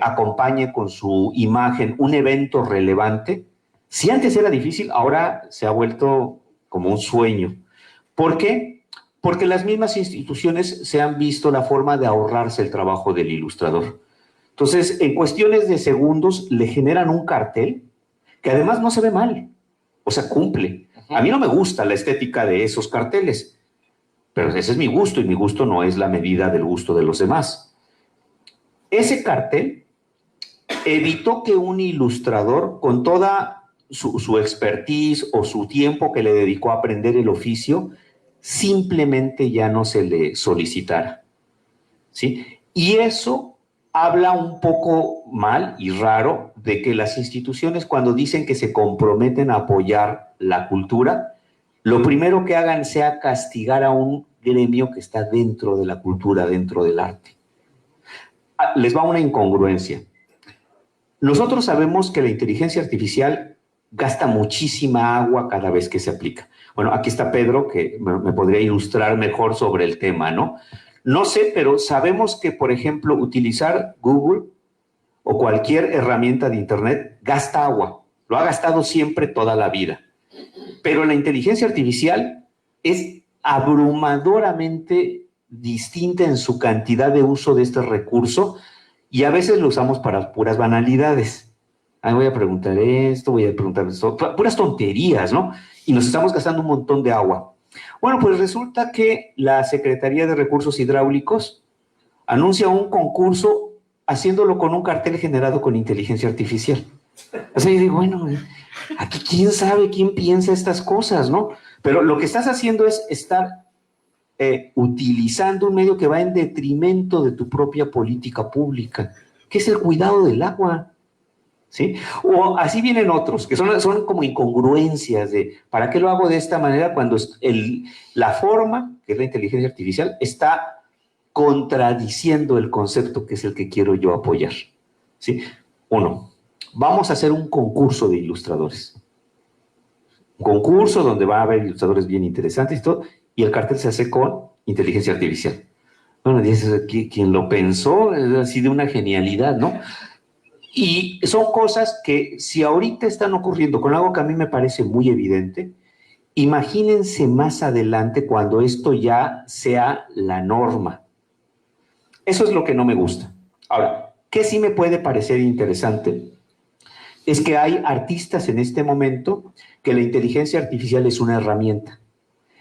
acompañe con su imagen un evento relevante. Si antes era difícil, ahora se ha vuelto como un sueño. ¿Por qué? Porque las mismas instituciones se han visto la forma de ahorrarse el trabajo del ilustrador. Entonces, en cuestiones de segundos, le generan un cartel que además no se ve mal, o sea, cumple. A mí no me gusta la estética de esos carteles, pero ese es mi gusto y mi gusto no es la medida del gusto de los demás. Ese cartel evitó que un ilustrador, con toda su expertise o su tiempo que le dedicó a aprender el oficio, simplemente ya no se le solicitara, ¿sí? Y eso habla un poco mal y raro de que las instituciones, cuando dicen que se comprometen a apoyar la cultura, lo primero que hagan sea castigar a un gremio que está dentro de la cultura, dentro del arte. Les va una incongruencia. Nosotros sabemos que la inteligencia artificial gasta muchísima agua cada vez que se aplica. Bueno, aquí está Pedro, que me podría ilustrar mejor sobre el tema, ¿no? No sé, pero sabemos que, por ejemplo, utilizar Google o cualquier herramienta de Internet gasta agua. Lo ha gastado siempre toda la vida. Pero la inteligencia artificial es abrumadoramente distinta en su cantidad de uso de este recurso y a veces lo usamos para puras banalidades. Voy a preguntar esto, voy a preguntar esto, puras tonterías, ¿no? Y nos estamos gastando un montón de agua. Bueno, pues resulta que la Secretaría de Recursos Hidráulicos anuncia un concurso haciéndolo con un cartel generado con inteligencia artificial. O sea, yo digo, bueno, aquí quién sabe, quién piensa estas cosas, ¿no? Pero lo que estás haciendo es estar utilizando un medio que va en detrimento de tu propia política pública, que es el cuidado del agua, ¿sí? O así vienen otros, que son como incongruencias de, ¿para qué lo hago de esta manera cuando la forma, que es la inteligencia artificial, está contradiciendo el concepto que es el que quiero yo apoyar, ¿sí? Uno, vamos a hacer un concurso de ilustradores. Un concurso donde va a haber ilustradores bien interesantes y todo, y el cartel se hace con inteligencia artificial. Bueno, dices, quien lo pensó es así de una genialidad, ¿no? Y son cosas que si ahorita están ocurriendo con algo que a mí me parece muy evidente, imagínense más adelante cuando esto ya sea la norma. Eso es lo que no me gusta. Ahora, ¿qué sí me puede parecer interesante? Es que hay artistas en este momento que la inteligencia artificial es una herramienta.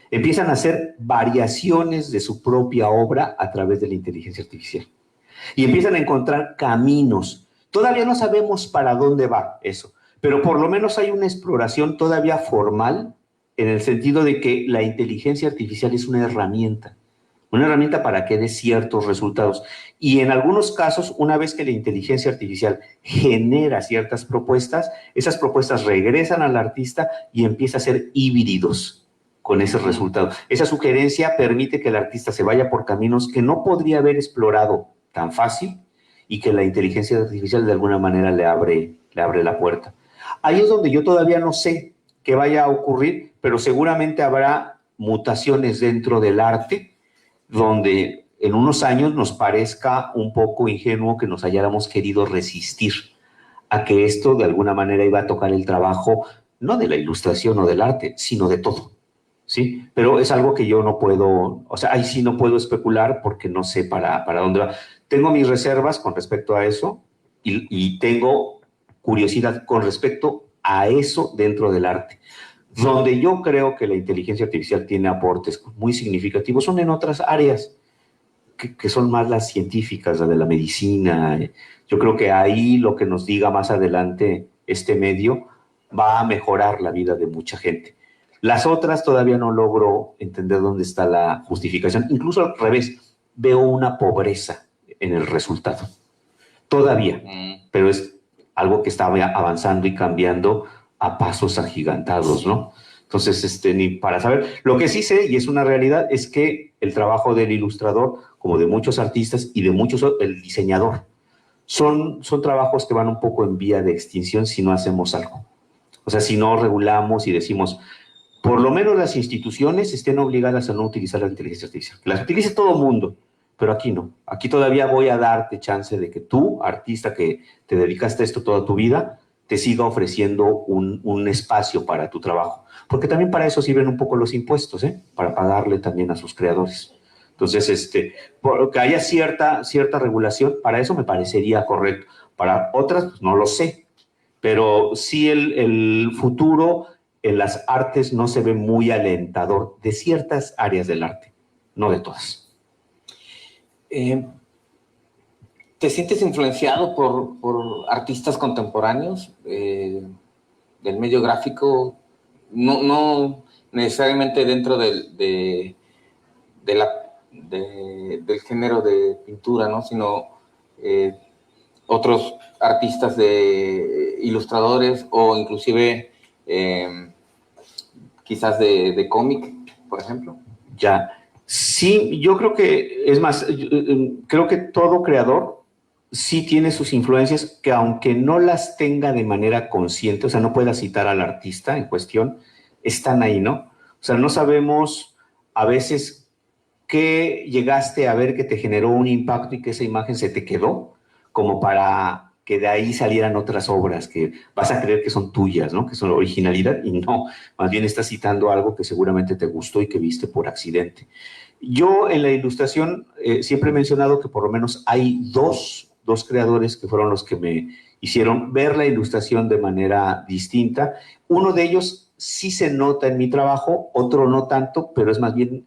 Empiezan a hacer variaciones de su propia obra a través de la inteligencia artificial. Y empiezan a encontrar caminos. Todavía no sabemos para dónde va eso, pero por lo menos hay una exploración todavía formal en el sentido de que la inteligencia artificial es una herramienta para que dé ciertos resultados. Y en algunos casos, una vez que la inteligencia artificial genera ciertas propuestas, esas propuestas regresan al artista y empieza a ser híbridos con ese resultado. Esa sugerencia permite que el artista se vaya por caminos que no podría haber explorado tan fácil y que la inteligencia artificial de alguna manera le abre la puerta. Ahí es donde yo todavía no sé qué vaya a ocurrir, pero seguramente habrá mutaciones dentro del arte donde en unos años nos parezca un poco ingenuo que nos hayáramos querido resistir a que esto de alguna manera iba a tocar el trabajo, no de la ilustración o del arte, sino de todo, ¿sí? Pero es algo que yo no puedo, o sea, ahí sí no puedo especular porque no sé para dónde va. Tengo mis reservas con respecto a eso y tengo curiosidad con respecto a eso dentro del arte. Donde yo creo que la inteligencia artificial tiene aportes muy significativos son en otras áreas, que son más las científicas, la de la medicina. Yo creo que ahí lo que nos diga más adelante este medio va a mejorar la vida de mucha gente. Las otras todavía no logro entender dónde está la justificación. Incluso al revés, veo una pobreza en el resultado. Todavía, pero es algo que está avanzando y cambiando a pasos agigantados, ¿no? Entonces, ni para saber. Lo que sí sé, y es una realidad, es que el trabajo del ilustrador, como de muchos artistas y de muchos, el diseñador, son trabajos que van un poco en vía de extinción si no hacemos algo. O sea, si no regulamos y decimos, por lo menos las instituciones estén obligadas a no utilizar la inteligencia artificial. Que las utilice todo el mundo, pero aquí no. Aquí todavía voy a darte chance de que tú, artista que te dedicaste a esto toda tu vida, te siga ofreciendo un espacio para tu trabajo. Porque también para eso sirven un poco los impuestos, ¿eh? Para pagarle también a sus creadores. Entonces, que haya cierta regulación, para eso me parecería correcto. Para otras, pues no lo sé. Pero sí el futuro en las artes no se ve muy alentador de ciertas áreas del arte, no de todas. ¿Te sientes influenciado por artistas contemporáneos del medio gráfico? No necesariamente dentro del género de pintura, ¿no? Sino otros artistas ilustradores o inclusive quizás de cómic, por ejemplo. Ya, sí, yo creo que, es más, creo que todo creador sí tiene sus influencias que aunque no las tenga de manera consciente, o sea, no pueda citar al artista en cuestión, están ahí, ¿no? O sea, no sabemos a veces qué llegaste a ver que te generó un impacto y que esa imagen se te quedó, como para que de ahí salieran otras obras que vas a creer que son tuyas, ¿no? Que son originalidad, y no, más bien estás citando algo que seguramente te gustó y que viste por accidente. Yo en la ilustración siempre he mencionado que por lo menos hay dos creadores que fueron los que me hicieron ver la ilustración de manera distinta. Uno de ellos sí se nota en mi trabajo, otro no tanto, pero es más bien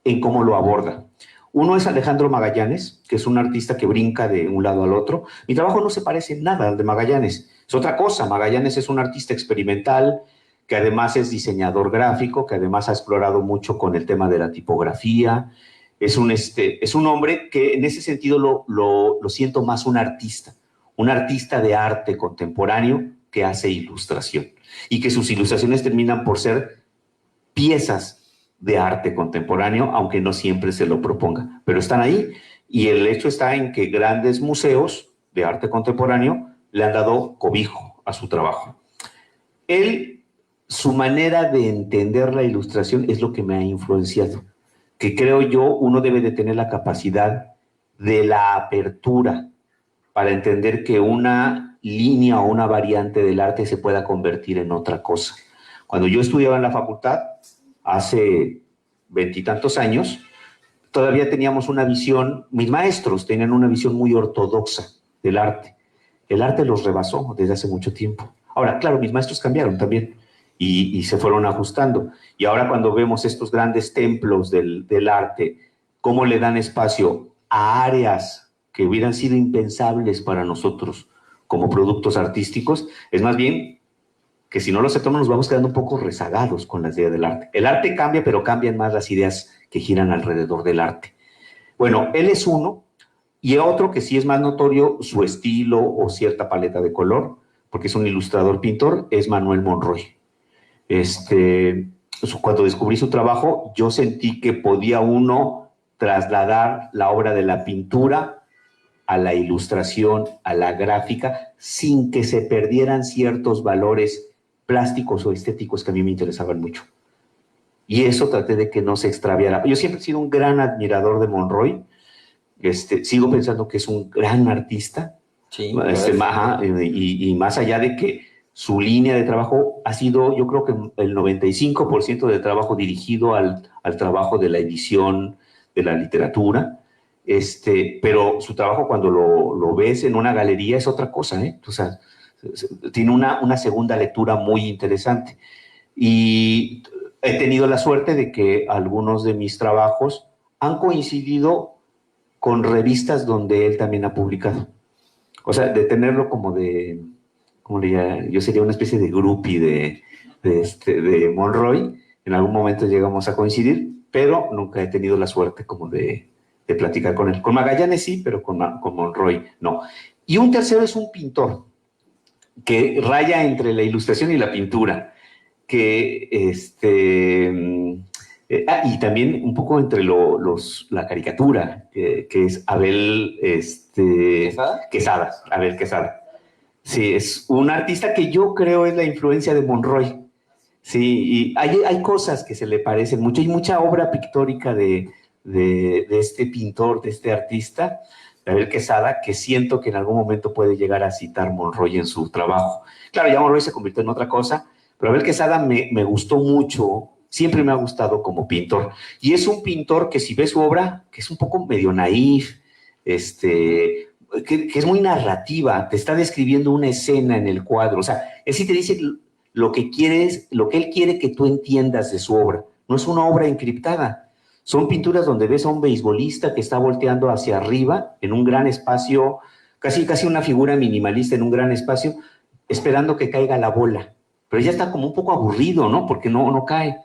en cómo lo aborda. Uno es Alejandro Magallanes, que es un artista que brinca de un lado al otro. Mi trabajo no se parece nada al de Magallanes, es otra cosa. Magallanes es un artista experimental, que además es diseñador gráfico, que además ha explorado mucho con el tema de la tipografía. Es un hombre que en ese sentido lo siento más un artista de arte contemporáneo que hace ilustración y que sus ilustraciones terminan por ser piezas de arte contemporáneo, aunque no siempre se lo proponga, pero están ahí, y el hecho está en que grandes museos de arte contemporáneo le han dado cobijo a su trabajo. Su manera de entender la ilustración es lo que me ha influenciado, que creo yo uno debe de tener la capacidad de la apertura para entender que una línea o una variante del arte se pueda convertir en otra cosa. Cuando yo estudiaba en la facultad, hace 20 y tantos años, todavía teníamos una visión, mis maestros tenían una visión muy ortodoxa del arte. El arte los rebasó desde hace mucho tiempo. Ahora, claro, mis maestros cambiaron también y se fueron ajustando. Y ahora cuando vemos estos grandes templos del arte, cómo le dan espacio a áreas que hubieran sido impensables para nosotros como productos artísticos, es más bien que si no lo aceptamos nos vamos quedando un poco rezagados con las ideas del arte. El arte cambia, pero cambian más las ideas que giran alrededor del arte. Bueno, él es uno, y otro que sí es más notorio su estilo o cierta paleta de color, porque es un ilustrador pintor, es Manuel Monroy. Cuando descubrí su trabajo, yo sentí que podía uno trasladar la obra de la pintura a la ilustración, a la gráfica, sin que se perdieran ciertos valores plásticos o estéticos que a mí me interesaban mucho. Y eso traté de que no se extraviara. Yo siempre he sido un gran admirador de Monroy. Sigo pensando que es un gran artista. Sí, y más allá de que su línea de trabajo ha sido, yo creo que el 95% del trabajo dirigido al trabajo de la edición, de la literatura. Pero su trabajo cuando lo ves en una galería es otra cosa, ¿eh? O sea, tiene una segunda lectura muy interesante. Y he tenido la suerte de que algunos de mis trabajos han coincidido con revistas donde él también ha publicado. O sea, de tenerlo como yo sería una especie de groupie de Monroy. En algún momento llegamos a coincidir, pero nunca he tenido la suerte como de platicar con él. Con Magallanes sí, pero con Monroy no. Y un tercero es un pintor que raya entre la ilustración y la pintura, que y también un poco entre la caricatura, que es Abel Quesada. Abel Quesada. Sí, es un artista que yo creo es la influencia de Monroy. Sí, y hay cosas que se le parecen mucho. Hay mucha obra pictórica de este pintor, de este artista, Abel Quesada, que siento que en algún momento puede llegar a citar Monroy en su trabajo. Claro, ya Monroy se convirtió en otra cosa, pero Abel Quesada me gustó mucho, siempre me ha gustado como pintor. Y es un pintor que si ves su obra, que es un poco medio naif, que es muy narrativa, te está describiendo una escena en el cuadro. O sea, él sí te dice lo que quieres, lo que él quiere que tú entiendas de su obra. No es una obra encriptada. Son pinturas donde ves a un beisbolista que está volteando hacia arriba en un gran espacio, casi una figura minimalista en un gran espacio, esperando que caiga la bola. Pero ya está como un poco aburrido, ¿no? Porque no cae.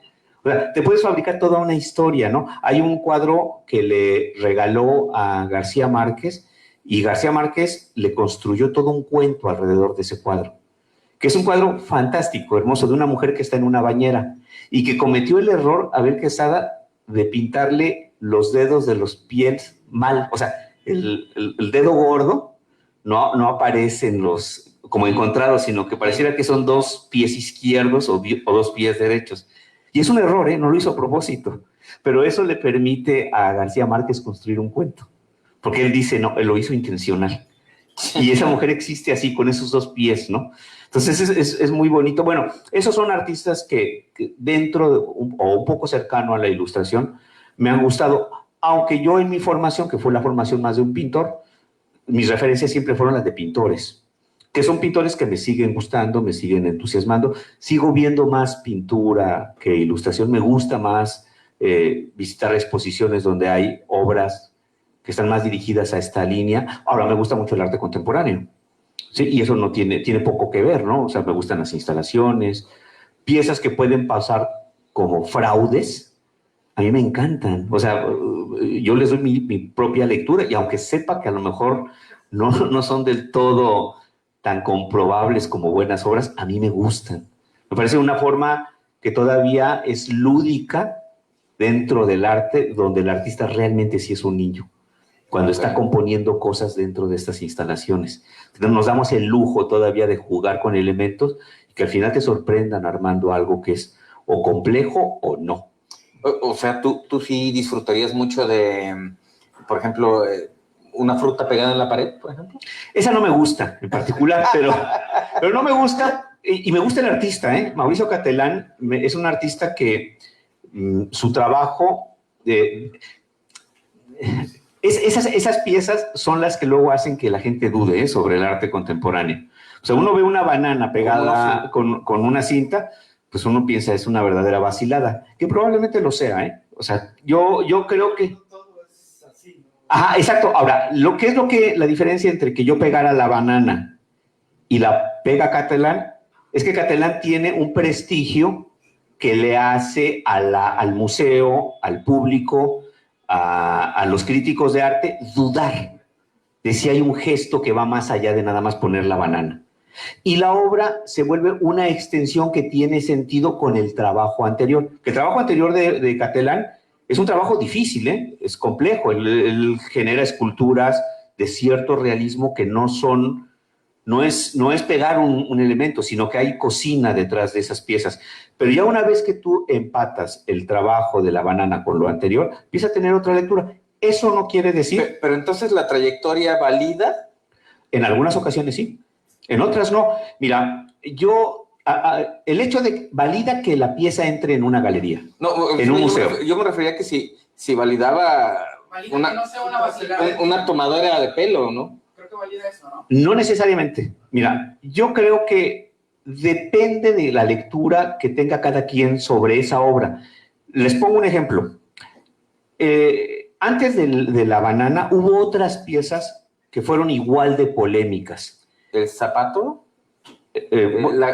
O sea, te puedes fabricar toda una historia, ¿no? Hay un cuadro que le regaló a García Márquez y García Márquez le construyó todo un cuento alrededor de ese cuadro, que es un cuadro fantástico, hermoso, de una mujer que está en una bañera y que cometió el error, Abel Quesada, de pintarle los dedos de los pies mal. O sea, el dedo gordo no aparecen como encontrados, sino que pareciera que son dos pies izquierdos o dos pies derechos. Y es un error, ¿eh? No lo hizo a propósito. Pero eso le permite a García Márquez construir un cuento. Porque él dice, no, él lo hizo intencional. Y esa mujer existe así, con esos dos pies, ¿no? Entonces es muy bonito. Bueno, esos son artistas que dentro o un poco cercano a la ilustración me han gustado, aunque yo en mi formación, que fue la formación más de un pintor, mis referencias siempre fueron las de pintores, que son pintores que me siguen gustando, me siguen entusiasmando. Sigo viendo más pintura que ilustración, me gusta más visitar exposiciones donde hay obras que están más dirigidas a esta línea. Ahora me gusta mucho el arte contemporáneo. Sí, y eso no tiene poco que ver, ¿no? O sea, me gustan las instalaciones, piezas que pueden pasar como fraudes, a mí me encantan. O sea, yo les doy mi propia lectura y aunque sepa que a lo mejor no son del todo tan comprobables como buenas obras, a mí me gustan. Me parece una forma que todavía es lúdica dentro del arte, donde el artista realmente sí es un niño, cuando está componiendo cosas dentro de estas instalaciones. Entonces nos damos el lujo todavía de jugar con elementos y que al final te sorprendan armando algo que es o complejo o no. O sea, tú sí disfrutarías mucho de, por ejemplo, una fruta pegada en la pared, por ejemplo. Esa no me gusta en particular, pero no me gusta, y me gusta el artista, ¿eh? Mauricio Catelán es un artista que su trabajo... Esas piezas son las que luego hacen que la gente dude sobre el arte contemporáneo. O sea, uno ve una banana pegada con una cinta, pues uno piensa es una verdadera vacilada, que probablemente lo sea, ¿eh? O sea, yo creo que... Ajá, exacto. Ahora, la diferencia entre que yo pegara la banana y la pega Catelán, es que Catelán tiene un prestigio que le hace al museo, al público, a los críticos de arte, dudar de si hay un gesto que va más allá de nada más poner la banana. Y la obra se vuelve una extensión que tiene sentido con el trabajo anterior. Que el trabajo anterior de Catelán es un trabajo difícil, ¿eh? Es complejo. Él genera esculturas de cierto realismo que no es pegar un elemento, sino que hay cocina detrás de esas piezas. Pero ya una vez que tú empatas el trabajo de la banana con lo anterior, empieza a tener otra lectura. Eso no quiere decir... Pero entonces la trayectoria valida. En algunas ocasiones sí, en otras no. Mira, el hecho de valida que la pieza entre en una galería, en un museo. Yo me refería que si validaba una tomadora de pelo, ¿no? Valida eso, ¿no? No necesariamente. Mira, yo creo que depende de la lectura que tenga cada quien sobre esa obra. Les pongo un ejemplo. Antes de la banana hubo otras piezas que fueron igual de polémicas. ¿El zapato? La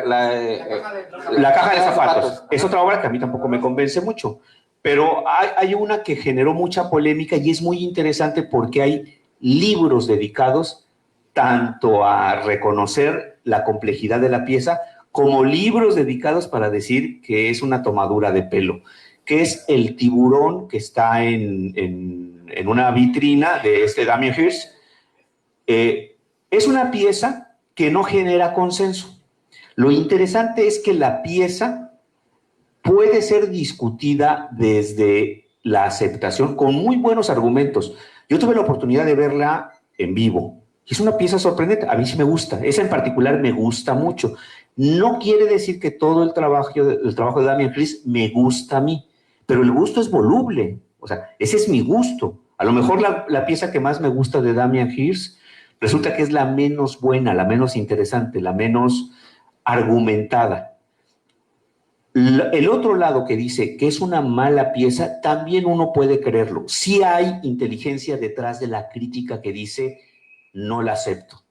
caja de zapatos. Es otra obra que a mí tampoco me convence mucho. Pero hay una que generó mucha polémica y es muy interesante porque hay libros dedicados tanto a reconocer la complejidad de la pieza, como libros dedicados para decir que es una tomadura de pelo, que es el tiburón que está en una vitrina de Damien Hirst. Es una pieza que no genera consenso. Lo interesante es que la pieza puede ser discutida desde la aceptación con muy buenos argumentos. Yo tuve la oportunidad de verla en vivo. Y es una pieza sorprendente, a mí sí me gusta, esa en particular me gusta mucho. No quiere decir que todo el trabajo de Damien Hirst me gusta a mí, pero el gusto es voluble, o sea, ese es mi gusto. A lo mejor la pieza que más me gusta de Damien Hirst resulta que es la menos buena, la menos interesante, la menos argumentada. El otro lado que dice que es una mala pieza, también uno puede creerlo. Sí hay inteligencia detrás de la crítica que dice no la acepto.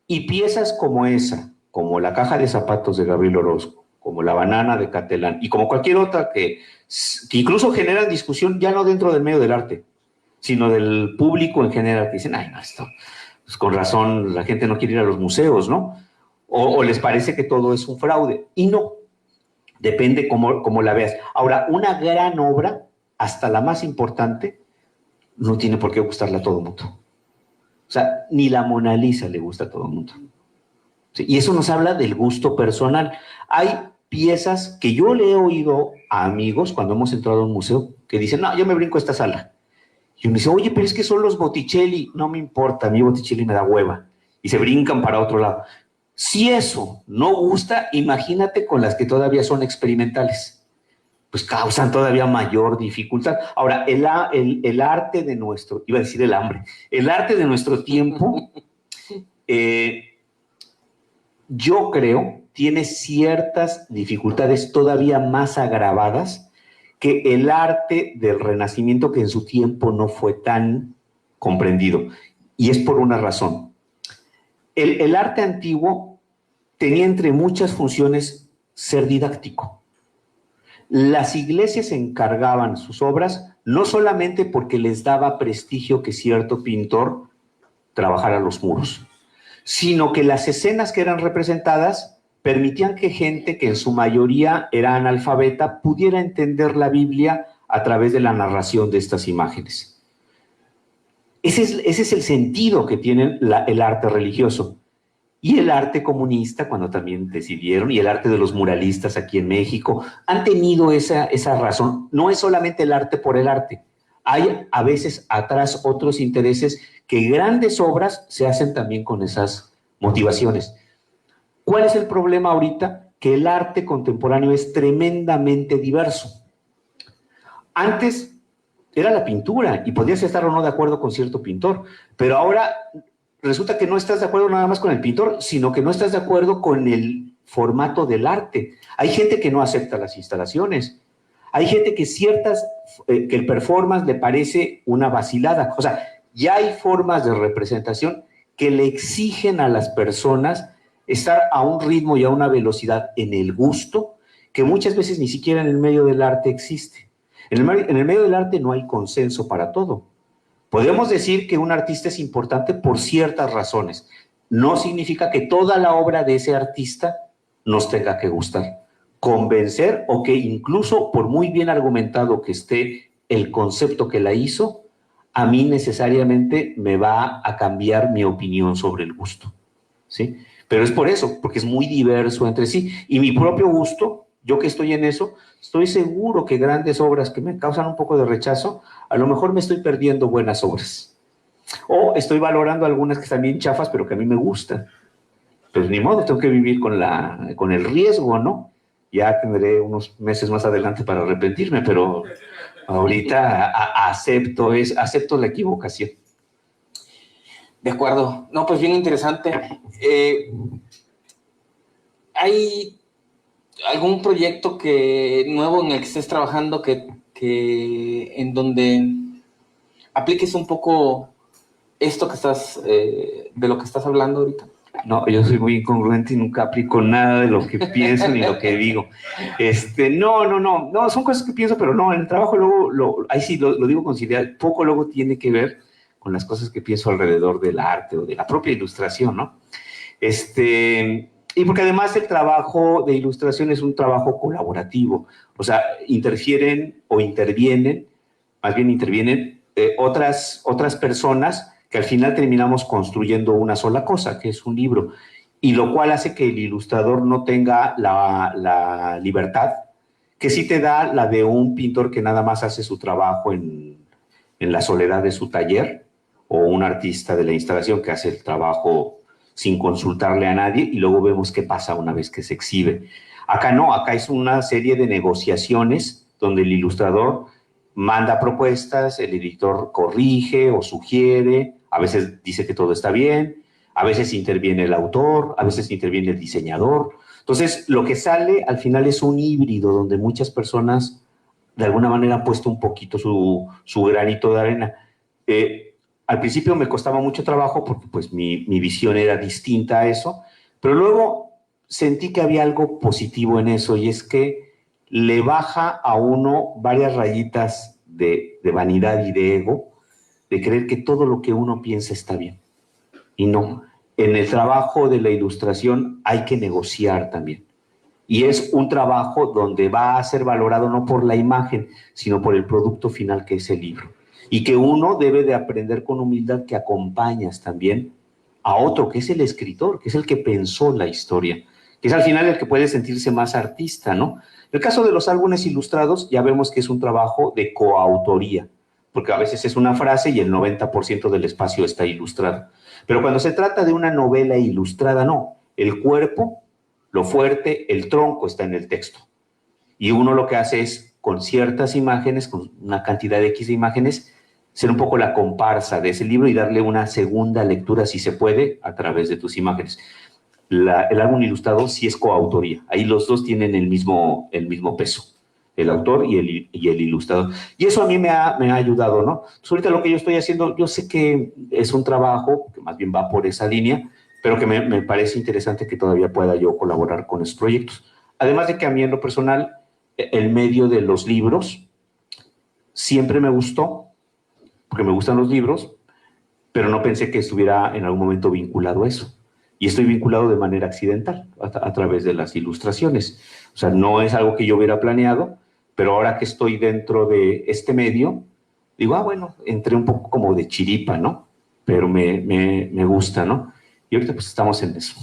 Y piezas como esa, como La caja de zapatos de Gabriel Orozco, como La banana de Catalán y como cualquier otra que incluso generan discusión ya no dentro del medio del arte, sino del público en general, que dicen, ay, no, esto, pues con razón la gente no quiere ir a los museos, ¿no? O les parece que todo es un fraude. Y no, depende cómo la veas. Ahora, una gran obra, hasta la más importante, no tiene por qué gustarle a todo el mundo. O sea, ni la Mona Lisa le gusta a todo el mundo. ¿Sí? Y eso nos habla del gusto personal. Hay piezas que yo le he oído a amigos cuando hemos entrado a un museo que dicen, no, yo me brinco a esta sala. Y uno dice, oye, pero es que son los Botticelli. No me importa, a mí Botticelli me da hueva. Y se brincan para otro lado. Si eso no gusta, imagínate con las que todavía son experimentales. Pues causan todavía mayor dificultad. Ahora, el arte de nuestro, iba a decir el hambre, el arte de nuestro tiempo, yo creo, tiene ciertas dificultades todavía más agravadas que el arte del Renacimiento, que en su tiempo no fue tan comprendido. Y es por una razón. El arte antiguo tenía entre muchas funciones ser didáctico. Las iglesias encargaban sus obras no solamente porque les daba prestigio que cierto pintor trabajara los muros, sino que las escenas que eran representadas permitían que gente que en su mayoría era analfabeta pudiera entender la Biblia a través de la narración de estas imágenes. Ese es el sentido que tiene el arte religioso. Y el arte comunista, cuando también decidieron, y el arte de los muralistas aquí en México, han tenido esa razón. No es solamente el arte por el arte. Hay a veces atrás otros intereses que grandes obras se hacen también con esas motivaciones. ¿Cuál es el problema ahorita? Que el arte contemporáneo es tremendamente diverso. Antes era la pintura y podías estar o no de acuerdo con cierto pintor, pero ahora resulta que no estás de acuerdo nada más con el pintor, sino que no estás de acuerdo con el formato del arte. Hay gente que no acepta las instalaciones. Hay gente que que el performance le parece una vacilada. O sea, ya hay formas de representación que le exigen a las personas estar a un ritmo y a una velocidad en el gusto que muchas veces ni siquiera en el medio del arte existe. En el medio del arte no hay consenso para todo. Podemos decir que un artista es importante por ciertas razones. No significa que toda la obra de ese artista nos tenga que gustar. Convencer o que incluso por muy bien argumentado que esté el concepto que la hizo, a mí necesariamente me va a cambiar mi opinión sobre el gusto. ¿Sí? Pero es por eso, porque es muy diverso entre sí. Y mi propio gusto, yo que estoy en eso, estoy seguro que grandes obras que me causan un poco de rechazo, a lo mejor me estoy perdiendo buenas obras. O estoy valorando algunas que están bien chafas, pero que a mí me gustan. Pues ni modo, tengo que vivir con el riesgo, ¿no? Ya tendré unos meses más adelante para arrepentirme, pero ahorita acepto la equivocación. De acuerdo. No, pues bien interesante. ¿Hay algún proyecto nuevo en el que estés trabajando en donde apliques un poco esto que de lo que estás hablando ahorita? No, yo soy muy incongruente y nunca aplico nada de lo que pienso ni lo que digo. No, son cosas que pienso, pero no, en el trabajo luego, ahí sí lo digo con seriedad, poco luego tiene que ver con las cosas que pienso alrededor del arte o de la propia ilustración, ¿no? Y porque además el trabajo de ilustración es un trabajo colaborativo, o sea, intervienen otras personas que al final terminamos construyendo una sola cosa, que es un libro, y lo cual hace que el ilustrador no tenga la libertad que sí te da la de un pintor que nada más hace su trabajo en la soledad de su taller, o un artista de la instalación que hace el trabajo sin consultarle a nadie y luego vemos qué pasa una vez que se exhibe. Acá no, acá es una serie de negociaciones donde el ilustrador manda propuestas, el editor corrige o sugiere, a veces dice que todo está bien, a veces interviene el autor, a veces interviene el diseñador. Entonces, lo que sale al final es un híbrido donde muchas personas de alguna manera han puesto un poquito su granito de arena. Al principio me costaba mucho trabajo porque pues mi visión era distinta a eso, pero luego sentí que había algo positivo en eso y es que le baja a uno varias rayitas de vanidad y de ego, de creer que todo lo que uno piensa está bien. Y no, en el trabajo de la ilustración hay que negociar también. Y es un trabajo donde va a ser valorado no por la imagen, sino por el producto final que es el libro. Y que uno debe de aprender con humildad que acompañas también a otro, que es el escritor, que es el que pensó la historia, que es al final el que puede sentirse más artista, ¿no? En el caso de los álbumes ilustrados, ya vemos que es un trabajo de coautoría, porque a veces es una frase y el 90% del espacio está ilustrado. Pero cuando se trata de una novela ilustrada, no. El cuerpo, lo fuerte, el tronco está en el texto. Y uno lo que hace es, con ciertas imágenes, con una cantidad de X de imágenes, ser un poco la comparsa de ese libro y darle una segunda lectura, si se puede, a través de tus imágenes. El álbum ilustrado sí es coautoría. Ahí los dos tienen el mismo peso, el autor y el ilustrador. Y eso a mí me ha ayudado, ¿no? Pues ahorita lo que yo estoy haciendo, yo sé que es un trabajo que más bien va por esa línea, pero que me parece interesante que todavía pueda yo colaborar con esos proyectos. Además de que a mí en lo personal, el medio de los libros siempre me gustó, porque me gustan los libros, pero no pensé que estuviera en algún momento vinculado a eso. Y estoy vinculado de manera accidental, a través de las ilustraciones. O sea, no es algo que yo hubiera planeado, pero ahora que estoy dentro de este medio, digo, bueno, entré un poco como de chiripa, ¿no? Pero me gusta, ¿no? Y ahorita pues estamos en eso.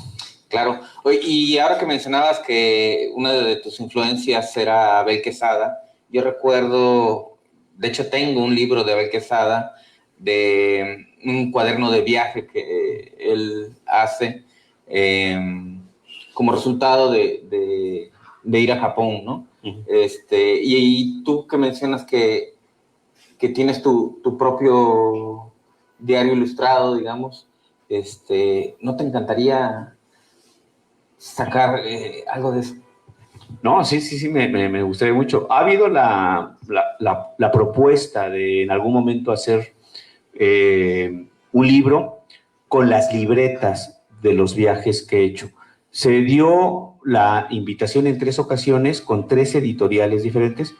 Claro. Y ahora que mencionabas que una de tus influencias era Abel Quesada, yo recuerdo, de hecho tengo un libro de Abel Quesada, de un cuaderno de viaje que él hace como resultado de ir a Japón, ¿no? Uh-huh. Y tú que mencionas que tienes tu propio diario ilustrado, digamos, ¿no te encantaría sacar algo de eso? No, sí, me gustaría mucho. Ha habido la propuesta de en algún momento hacer un libro con las libretas de los viajes que he hecho. Se dio la invitación en 3 ocasiones con 3 editoriales diferentes,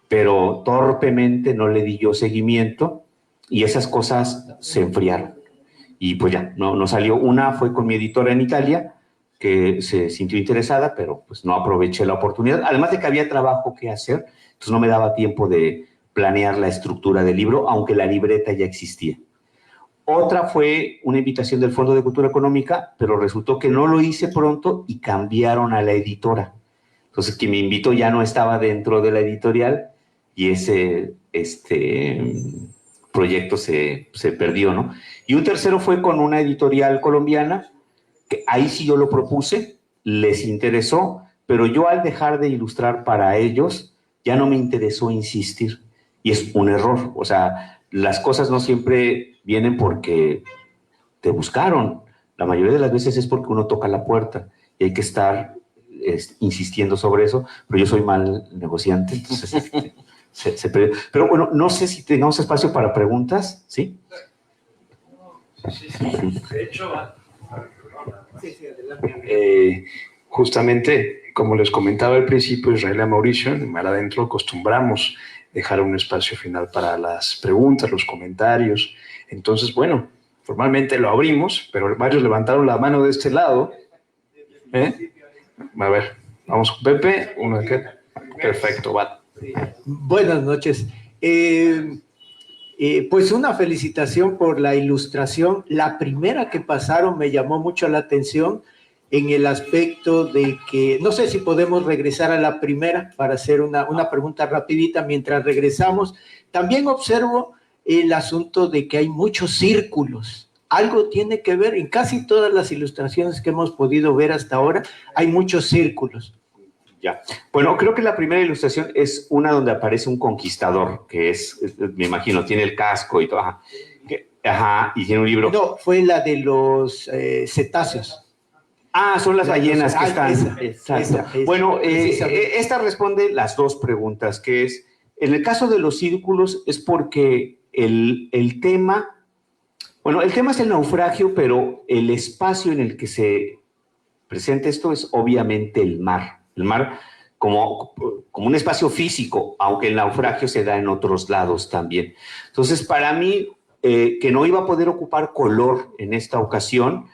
pero torpemente no le di yo seguimiento y esas cosas se enfriaron. Y pues ya, no salió. Una fue con mi editora en Italia, que se sintió interesada, pero pues no aproveché la oportunidad. Además de que había trabajo que hacer, entonces no me daba tiempo de planear la estructura del libro, aunque la libreta ya existía. Otra fue una invitación del Fondo de Cultura Económica, pero resultó que no lo hice pronto y cambiaron a la editora. Entonces, quien me invitó ya no estaba dentro de la editorial y ese proyecto se perdió, ¿no? Y un tercero fue con una editorial colombiana, que ahí sí yo lo propuse, les interesó, pero yo al dejar de ilustrar para ellos, ya no me interesó insistir. Y es un error, o sea, las cosas no siempre vienen porque te buscaron. La mayoría de las veces es porque uno toca la puerta y hay que estar insistiendo sobre eso, pero yo soy mal negociante, entonces se perdió. Pero bueno, no sé si tengamos espacio para preguntas, ¿sí? Sí. De hecho, justamente, como les comentaba al principio, Israel y Mauricio, en Mar Adentro acostumbramos dejar un espacio final para las preguntas, los comentarios. Entonces, bueno, formalmente lo abrimos, pero varios levantaron la mano de este lado. A ver, vamos con Pepe. Uno de acá. Perfecto, va. Buenas noches. Pues una felicitación por la ilustración. La primera que pasaron me llamó mucho la atención en el aspecto de que, no sé si podemos regresar a la primera para hacer una pregunta rapidita mientras regresamos. También observo el asunto de que hay muchos círculos. Algo tiene que ver, en casi todas las ilustraciones que hemos podido ver hasta ahora, hay muchos círculos. Ya. Bueno, creo que la primera ilustración es una donde aparece un conquistador, que es, me imagino, tiene el casco y todo. Ajá, y tiene un libro. No, fue la de los cetáceos. Ah, son las ballenas que están. Esa, bueno, esta responde las dos preguntas, que es, en el caso de los círculos es porque el tema, bueno, el tema es el naufragio, pero el espacio en el que se presenta esto es obviamente el mar. El mar como un espacio físico, aunque el naufragio se da en otros lados también. Entonces, para mí, que no iba a poder ocupar color en esta ocasión,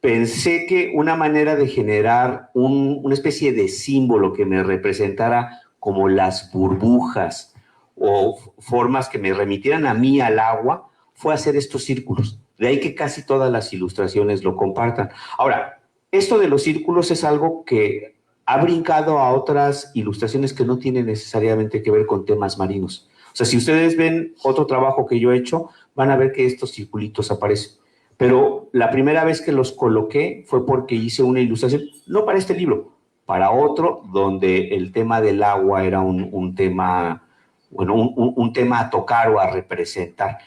pensé que una manera de generar una especie de símbolo que me representara como las burbujas o formas que me remitieran a mí al agua, fue hacer estos círculos. De ahí que casi todas las ilustraciones lo compartan. Ahora, esto de los círculos es algo que ha brincado a otras ilustraciones que no tienen necesariamente que ver con temas marinos. O sea, si ustedes ven otro trabajo que yo he hecho, van a ver que estos circulitos aparecen. Pero la primera vez que los coloqué fue porque hice una ilustración, no para este libro, para otro, donde el tema del agua era un tema, bueno, un tema a tocar o a representar.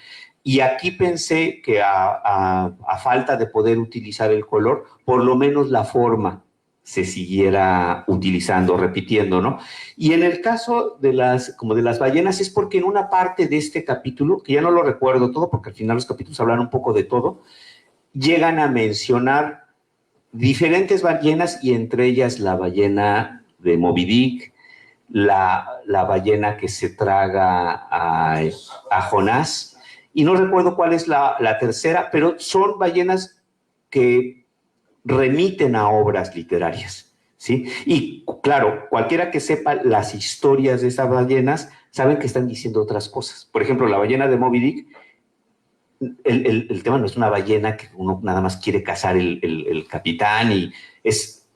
Y aquí pensé que a falta de poder utilizar el color, por lo menos la forma se siguiera utilizando, repitiendo, ¿no? Y en el caso de las ballenas es porque en una parte de este capítulo, que ya no lo recuerdo todo, porque al final los capítulos hablan un poco de todo, llegan a mencionar diferentes ballenas y entre ellas la ballena de Moby Dick, la ballena que se traga a Jonás, y no recuerdo cuál es la tercera, pero son ballenas que remiten a obras literarias, ¿sí? Y claro, cualquiera que sepa las historias de esas ballenas, saben que están diciendo otras cosas. Por ejemplo, la ballena de Moby Dick, el tema no es una ballena que uno nada más quiere cazar el capitán, y es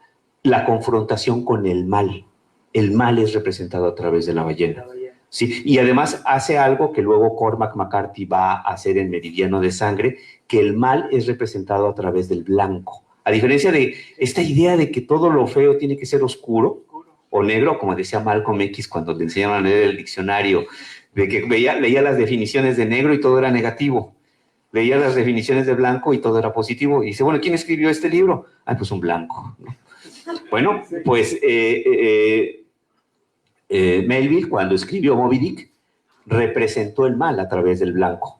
la confrontación con el mal. El mal es representado a través de la ballena. Sí, y además hace algo que luego Cormac McCarthy va a hacer en Meridiano de Sangre, que el mal es representado a través del blanco. A diferencia de esta idea de que todo lo feo tiene que ser oscuro o negro, como decía Malcolm X cuando le enseñaban a leer el diccionario, de que leía las definiciones de negro y todo era negativo, leía las definiciones de blanco y todo era positivo, y dice, bueno, ¿quién escribió este libro? Ah, pues un blanco, ¿no? Bueno, pues Melville, cuando escribió Moby Dick, representó el mal a través del blanco.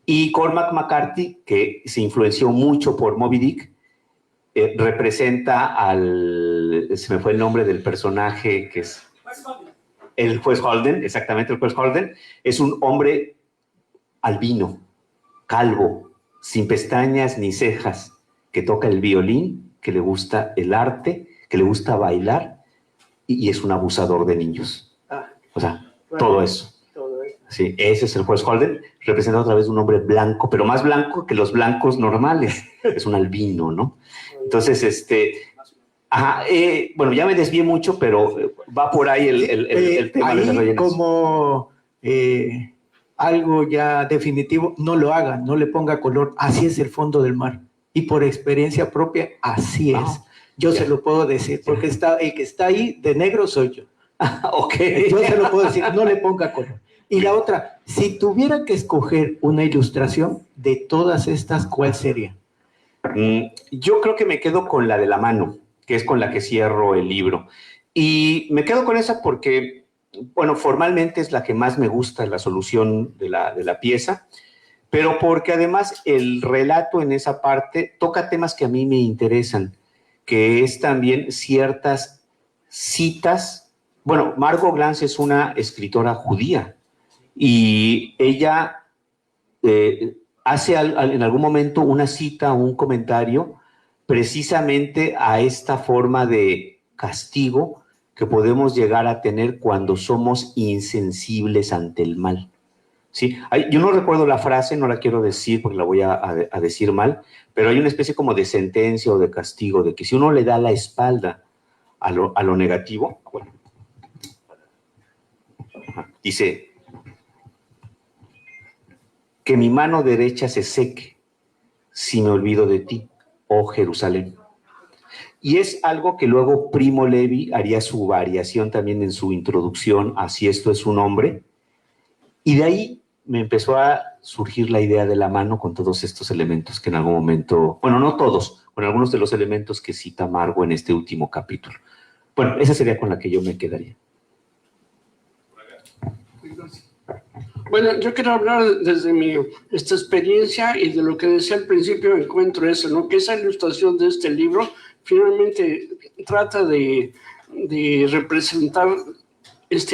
Y Cormac McCarthy, que se influenció mucho por Moby Dick, representa se me fue el nombre del personaje, que es el juez Holden, exactamente, el juez Holden, es un hombre albino, calvo, sin pestañas ni cejas, que toca el violín, que le gusta el arte, que le gusta bailar, y es un abusador de niños. O sea, bueno, todo eso. Sí, ese es el juez Holden, representado a través de un hombre blanco, pero más blanco que los blancos normales. Es un albino, ¿no? Entonces, bueno, ya me desvié mucho, pero va por ahí el tema ahí de las ballenas. Como algo ya definitivo, no lo haga, no le ponga color. Así es el fondo del mar. Y por experiencia propia, así es. Yo se lo puedo decir, porque el que está ahí de negro soy yo. Ok. Yo se lo puedo decir, no le ponga color. Y la otra, si tuviera que escoger una ilustración de todas estas, ¿cuál sería? Yo creo que me quedo con la de la mano, que es con la que cierro el libro. Y me quedo con esa porque, bueno, formalmente es la que más me gusta, la solución de la pieza, pero porque además el relato en esa parte toca temas que a mí me interesan, que es también ciertas citas. Bueno, Margot Glantz es una escritora judía y ella hace en algún momento una cita, un comentario, precisamente a esta forma de castigo que podemos llegar a tener cuando somos insensibles ante el mal. ¿Sí? Yo no recuerdo la frase, no la quiero decir porque la voy a decir mal, pero hay una especie como de sentencia o de castigo, de que si uno le da la espalda a lo negativo, bueno, dice, que mi mano derecha se seque si me olvido de ti, oh Jerusalén. Y es algo que luego Primo Levi haría su variación también en su introducción a Si esto es un hombre. Y de ahí me empezó a surgir la idea de la mano con todos estos elementos que en algún momento, bueno, no todos, con algunos de los elementos que cita Margo en este último capítulo. Bueno, esa sería con la que yo me quedaría. Bueno, yo quiero hablar desde esta experiencia y de lo que decía al principio, encuentro eso, ¿no? Que esa ilustración de este libro finalmente trata de representar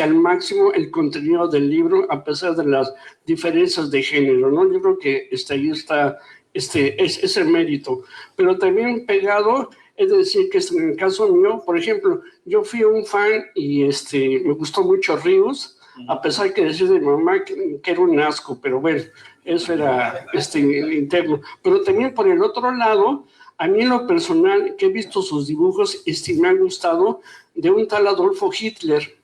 al máximo el contenido del libro a pesar de las diferencias de género, ¿no? Yo creo que ahí está ese mérito, pero también pegado, es decir, que en el caso mío, por ejemplo, yo fui un fan y me gustó mucho Ríos, a pesar que decía de mamá que era un asco, pero bueno, eso era interno. Pero también por el otro lado, a mí en lo personal, que he visto sus dibujos, me han gustado de un tal Adolfo Hitler,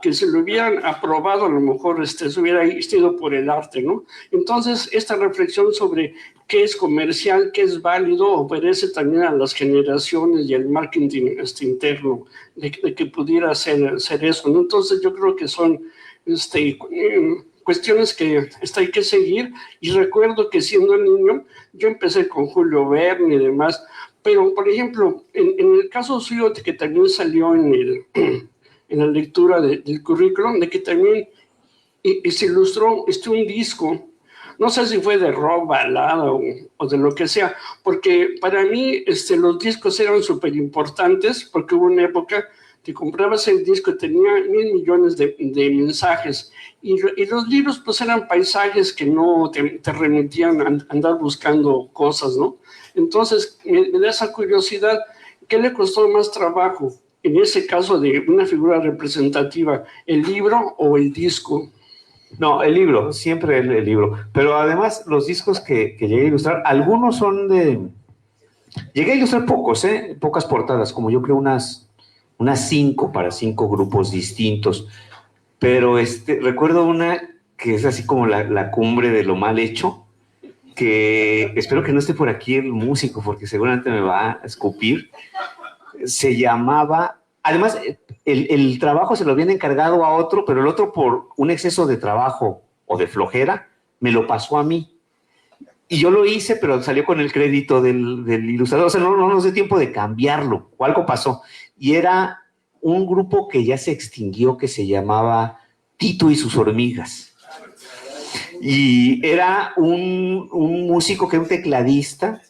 que si lo hubieran aprobado, a lo mejor se hubiera ido por el arte, ¿no? Entonces, esta reflexión sobre qué es comercial, qué es válido, obedece también a las generaciones y al marketing interno, de que pudiera ser eso, ¿no? Entonces, yo creo que son cuestiones que hay que seguir, y recuerdo que siendo niño, yo empecé con Julio Verne y demás, pero, por ejemplo, en el caso suyo, que también salió en la lectura del currículum, de que también se ilustró un disco, no sé si fue de rock, balada o de lo que sea, porque para mí los discos eran súper importantes, porque hubo una época que comprabas el disco y tenía 1,000 millones de mensajes, y los libros pues eran paisajes que no te remitían a andar buscando cosas, ¿no? Entonces me da esa curiosidad, ¿qué le costó más trabajo? En ese caso de una figura representativa, ¿el libro o el disco? No, el libro, siempre el libro. Pero además, los discos que llegué a ilustrar, algunos son de... Llegué a ilustrar pocos, pocas portadas, como yo creo unas 5 para 5 grupos distintos. Pero recuerdo una que es así como la cumbre de lo mal hecho, que espero que no esté por aquí el músico, porque seguramente me va a escupir. Se llamaba, además el trabajo se lo habían encargado a otro, pero el otro por un exceso de trabajo o de flojera me lo pasó a mí. Y yo lo hice, pero salió con el crédito del ilustrador, o sea, no nos dio tiempo de cambiarlo, o algo pasó. Y era un grupo que ya se extinguió, que se llamaba Tito y sus hormigas. Y era un músico que era un tecladista,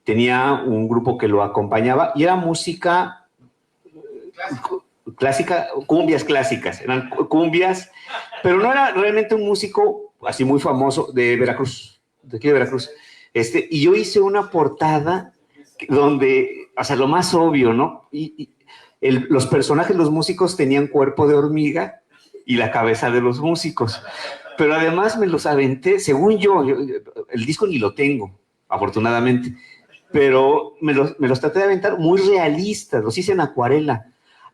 tenía un grupo que lo acompañaba y era música clásica, cumbias clásicas, eran cumbias, pero no era realmente un músico así muy famoso de Veracruz, de aquí de Veracruz. Y yo hice una portada donde, o sea, lo más obvio, ¿no? Los personajes, los músicos tenían cuerpo de hormiga y la cabeza de los músicos, pero además me los aventé, según yo el disco ni lo tengo, afortunadamente, pero me los traté de aventar muy realistas, los hice en acuarela,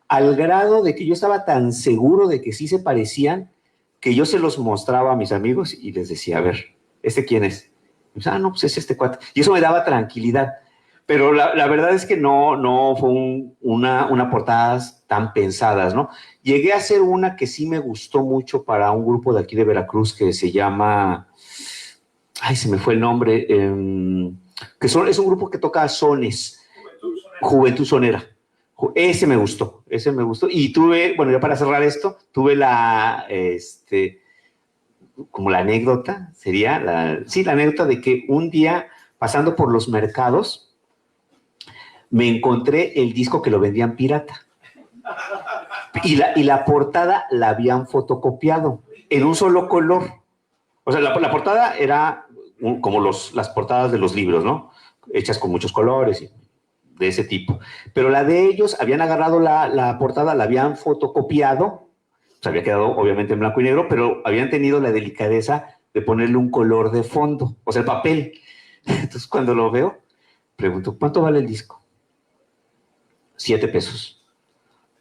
al grado de que yo estaba tan seguro de que sí se parecían, que yo se los mostraba a mis amigos y les decía, a ver, ¿quién es? Y me, no, pues es este cuate. Y eso me daba tranquilidad. Pero la verdad es que no fue una portada tan pensadas, ¿no? Llegué a hacer una que sí me gustó mucho para un grupo de aquí de Veracruz que se llama, ay, se me fue el nombre, es un grupo que toca sones, Juventud Sonera. Ese me gustó. Y tuve, bueno, ya para cerrar esto, tuve como la anécdota, sería, la anécdota de que un día, pasando por los mercados, me encontré el disco que lo vendían pirata. Y la portada la habían fotocopiado en un solo color. O sea, la portada era como las portadas de los libros, ¿no? Hechas con muchos colores y de ese tipo. Pero la de ellos, habían agarrado la portada, la habían fotocopiado, o sea, había quedado obviamente en blanco y negro, pero habían tenido la delicadeza de ponerle un color de fondo, o sea, el papel. Entonces, cuando lo veo, pregunto, ¿cuánto vale el disco? 7 pesos.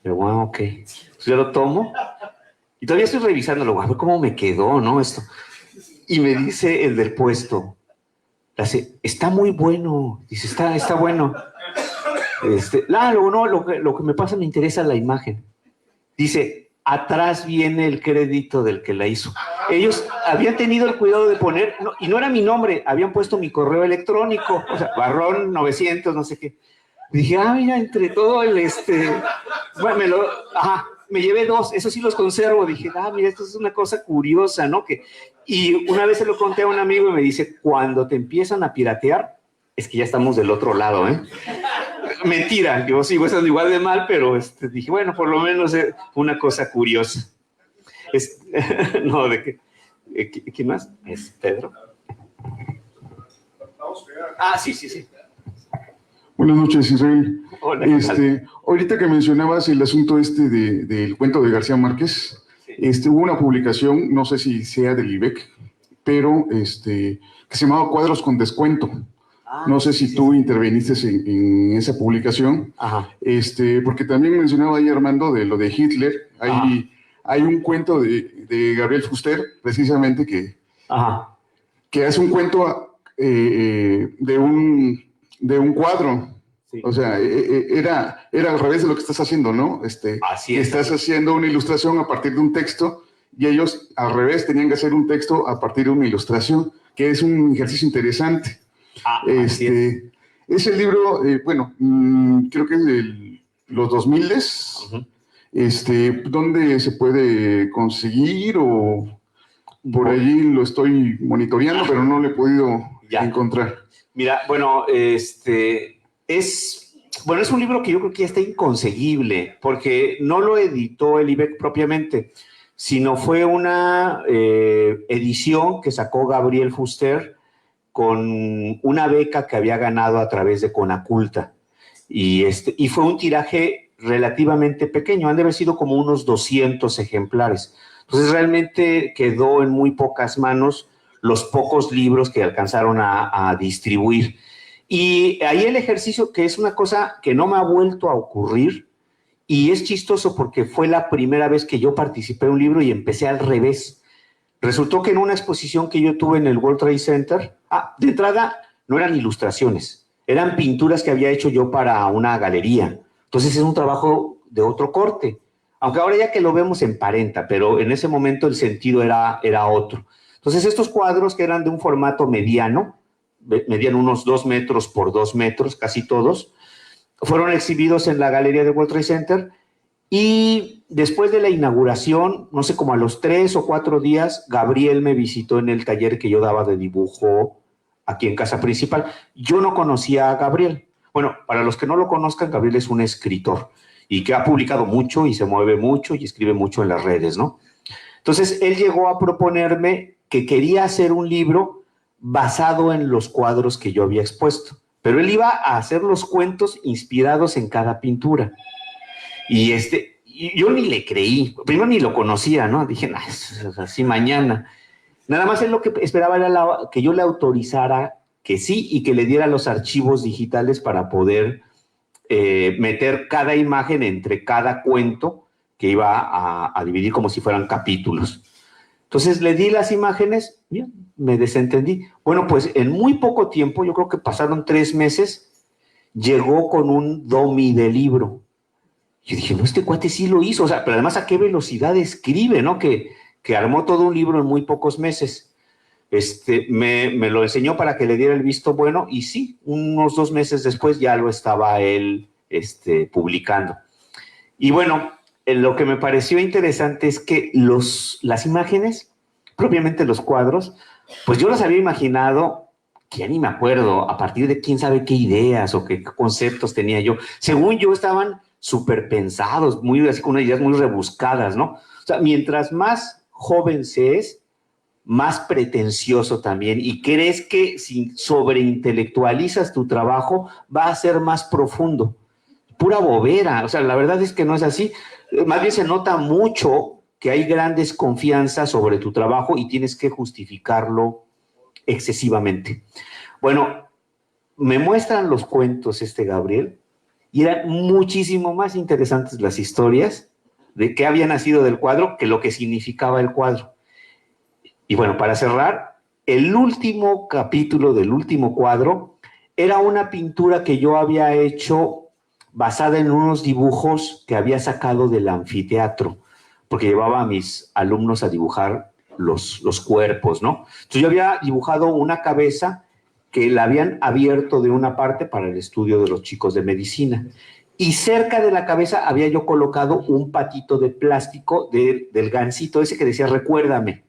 Pero bueno, ok. Entonces yo lo tomo y todavía estoy revisándolo, a ver cómo me quedó, ¿no? Esto. Y me dice el del puesto, está muy bueno, dice, está bueno. Lo que me pasa, me interesa la imagen. Dice, atrás viene el crédito del que la hizo. Ellos habían tenido el cuidado de poner, y no era mi nombre, habían puesto mi correo electrónico, o sea, Barrón 900, no sé qué. Dije, mira, entre todo bueno, me llevé 2, eso sí los conservo. Dije, mira, esto es una cosa curiosa, ¿no? Y una vez se lo conté a un amigo y me dice, cuando te empiezan a piratear, es que ya estamos del otro lado, ¿eh? Mentira, yo sigo estando igual de mal, pero dije, bueno, por lo menos es una cosa curiosa. No, ¿de qué? ¿Quién más? ¿Es Pedro? Sí. Buenas noches, Israel. Hola, ahorita que mencionabas el asunto del cuento de García Márquez, sí. Hubo una publicación, no sé si sea del IBEC, pero que se llamaba Cuadros con Descuento. No sé si tú interveniste en esa publicación. Ajá. Porque también mencionaba ahí Armando de lo de Hitler. Hay un cuento de Gabriel Fuster, precisamente, que hace un cuento de un cuadro. Sí. O sea, era al revés de lo que estás haciendo, ¿no? Así es. Estás haciendo una ilustración a partir de un texto y ellos al revés tenían que hacer un texto a partir de una ilustración, que es un ejercicio interesante. Así es. Ese libro, creo que es de los 2000s. Uh-huh. ¿Dónde se puede conseguir? O por allí lo estoy monitoreando, pero no lo he podido encontrar. Mira, bueno, es un libro que yo creo que ya está inconseguible, porque no lo editó el IBEC propiamente, sino fue una edición que sacó Gabriel Fuster con una beca que había ganado a través de Conaculta. Y fue un tiraje relativamente pequeño, han de haber sido como unos 200 ejemplares. Entonces realmente quedó en muy pocas manos los pocos libros que alcanzaron a distribuir. Y ahí el ejercicio, que es una cosa que no me ha vuelto a ocurrir, y es chistoso porque fue la primera vez que yo participé en un libro y empecé al revés. Resultó que en una exposición que yo tuve en el World Trade Center, de entrada no eran ilustraciones, eran pinturas que había hecho yo para una galería. Entonces es un trabajo de otro corte, aunque ahora ya que lo vemos emparenta, pero en ese momento el sentido era otro. Entonces estos cuadros, que eran de un formato mediano, medían unos 2 metros por 2 metros, casi todos, fueron exhibidos en la galería de World Trade Center. Y después de la inauguración, no sé, como a los 3 o 4 días, Gabriel me visitó en el taller que yo daba de dibujo aquí en Casa Principal. Yo no conocía a Gabriel. Bueno, para los que no lo conozcan, Gabriel es un escritor y que ha publicado mucho y se mueve mucho y escribe mucho en las redes, ¿no? Entonces, él llegó a proponerme que quería hacer un libro basado en los cuadros que yo había expuesto, pero él iba a hacer los cuentos inspirados en cada pintura. Y yo ni le creí, primero ni lo conocía, ¿no? Dije, así mañana. Nada más él lo que esperaba era que yo le autorizara que sí y que le diera los archivos digitales para poder meter cada imagen entre cada cuento que iba a dividir como si fueran capítulos. Entonces le di las imágenes, bien, me desentendí. Bueno, pues en muy poco tiempo, yo creo que pasaron 3 meses, llegó con un dummy de libro. Yo dije, no, este cuate sí lo hizo, o sea, pero además a qué velocidad escribe, ¿no? Que armó todo un libro en muy pocos meses. Me lo enseñó para que le diera el visto bueno y sí, unos 2 meses después ya lo estaba él publicando. Y bueno, lo que me pareció interesante es que las imágenes, propiamente los cuadros, pues yo los había imaginado, que ya ni me acuerdo, a partir de quién sabe qué ideas o qué conceptos tenía yo. Según yo estaban súper pensados, así con unas ideas muy rebuscadas, ¿no? O sea, mientras más joven se es, más pretencioso también, y crees que si sobreintelectualizas tu trabajo, va a ser más profundo. Pura bobera, o sea, la verdad es que no es así. Más bien se nota mucho que hay gran desconfianza sobre tu trabajo y tienes que justificarlo excesivamente. Bueno, me muestran los cuentos Gabriel, y eran muchísimo más interesantes las historias de qué había nacido del cuadro que lo que significaba el cuadro. Y bueno, para cerrar, el último capítulo del último cuadro era una pintura que yo había hecho basada en unos dibujos que había sacado del anfiteatro, porque llevaba a mis alumnos a dibujar los cuerpos, ¿no? Entonces yo había dibujado una cabeza que la habían abierto de una parte para el estudio de los chicos de medicina. Y cerca de la cabeza había yo colocado un patito de plástico del gansito ese que decía, recuérdame.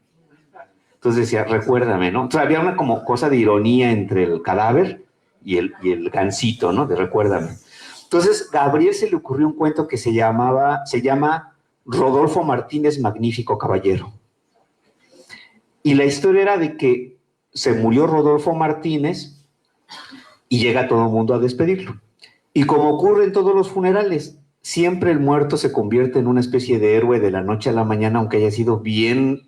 Entonces decía, recuérdame, ¿no? Entonces había una como cosa de ironía entre el cadáver y el gansito, ¿no? De recuérdame. Entonces, a Gabriel se le ocurrió un cuento que se llama Rodolfo Martínez, Magnífico Caballero. Y la historia era de que se murió Rodolfo Martínez y llega todo el mundo a despedirlo. Y como ocurre en todos los funerales, siempre el muerto se convierte en una especie de héroe de la noche a la mañana, aunque haya sido bien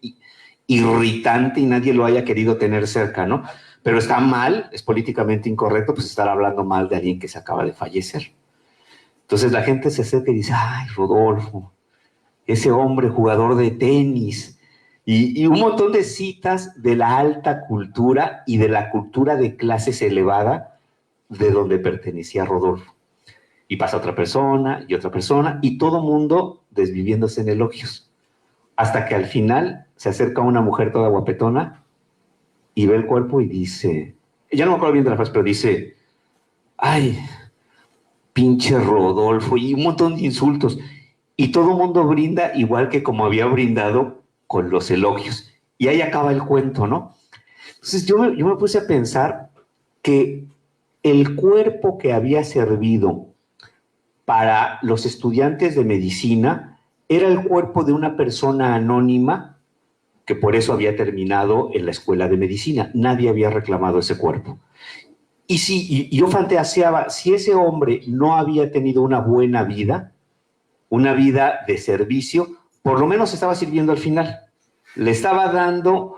irritante y nadie lo haya querido tener cerca, ¿no? Pero está mal, es políticamente incorrecto, pues estar hablando mal de alguien que se acaba de fallecer. Entonces la gente se acerca y dice, ay, Rodolfo, ese hombre jugador de tenis, y un montón de citas de la alta cultura y de la cultura de clases elevada de donde pertenecía Rodolfo. Y pasa otra persona, y todo mundo desviviéndose en elogios. Hasta que al final se acerca una mujer toda guapetona y ve el cuerpo y dice, ya no me acuerdo bien de la frase, pero dice, ay, pinche Rodolfo, y un montón de insultos. Y todo el mundo brinda igual que como había brindado con los elogios. Y ahí acaba el cuento, ¿no? Entonces yo me puse a pensar que el cuerpo que había servido para los estudiantes de medicina era el cuerpo de una persona anónima que por eso había terminado en la escuela de medicina. Nadie había reclamado ese cuerpo. Y yo fantaseaba, si ese hombre no había tenido una buena vida, una vida de servicio, por lo menos estaba sirviendo al final. Le estaba dando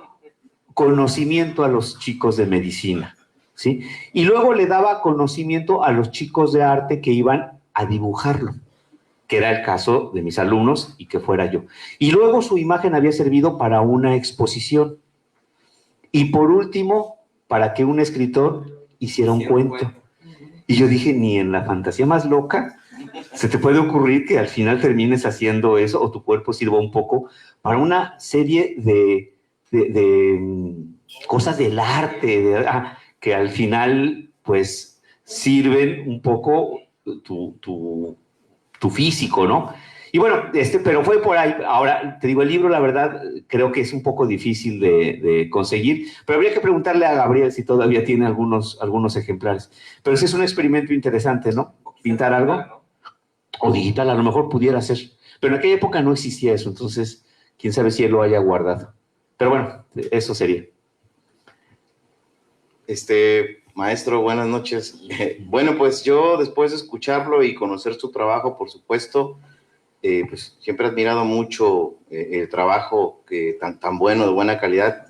conocimiento a los chicos de medicina, ¿sí? Y luego le daba conocimiento a los chicos de arte que iban a dibujarlo, que era el caso de mis alumnos y que fuera yo. Y luego su imagen había servido para una exposición. Y por último, para que un escritor hiciera un cuento. Y yo dije, ni en la fantasía más loca se te puede ocurrir que al final termines haciendo eso o tu cuerpo sirva un poco para una serie de cosas del arte, que al final pues sirven un poco tu físico, ¿no? Y bueno, pero fue por ahí. Ahora, te digo, el libro, la verdad, creo que es un poco difícil de conseguir, pero habría que preguntarle a Gabriel si todavía tiene algunos ejemplares. Pero sí es un experimento interesante, ¿no? Pintar algo, o digital, a lo mejor pudiera ser. Pero en aquella época no existía eso, entonces, quién sabe si él lo haya guardado. Pero bueno, eso sería. Maestro, buenas noches. Bueno, pues yo, después de escucharlo y conocer su trabajo, por supuesto, pues siempre he admirado mucho el trabajo tan bueno, de buena calidad.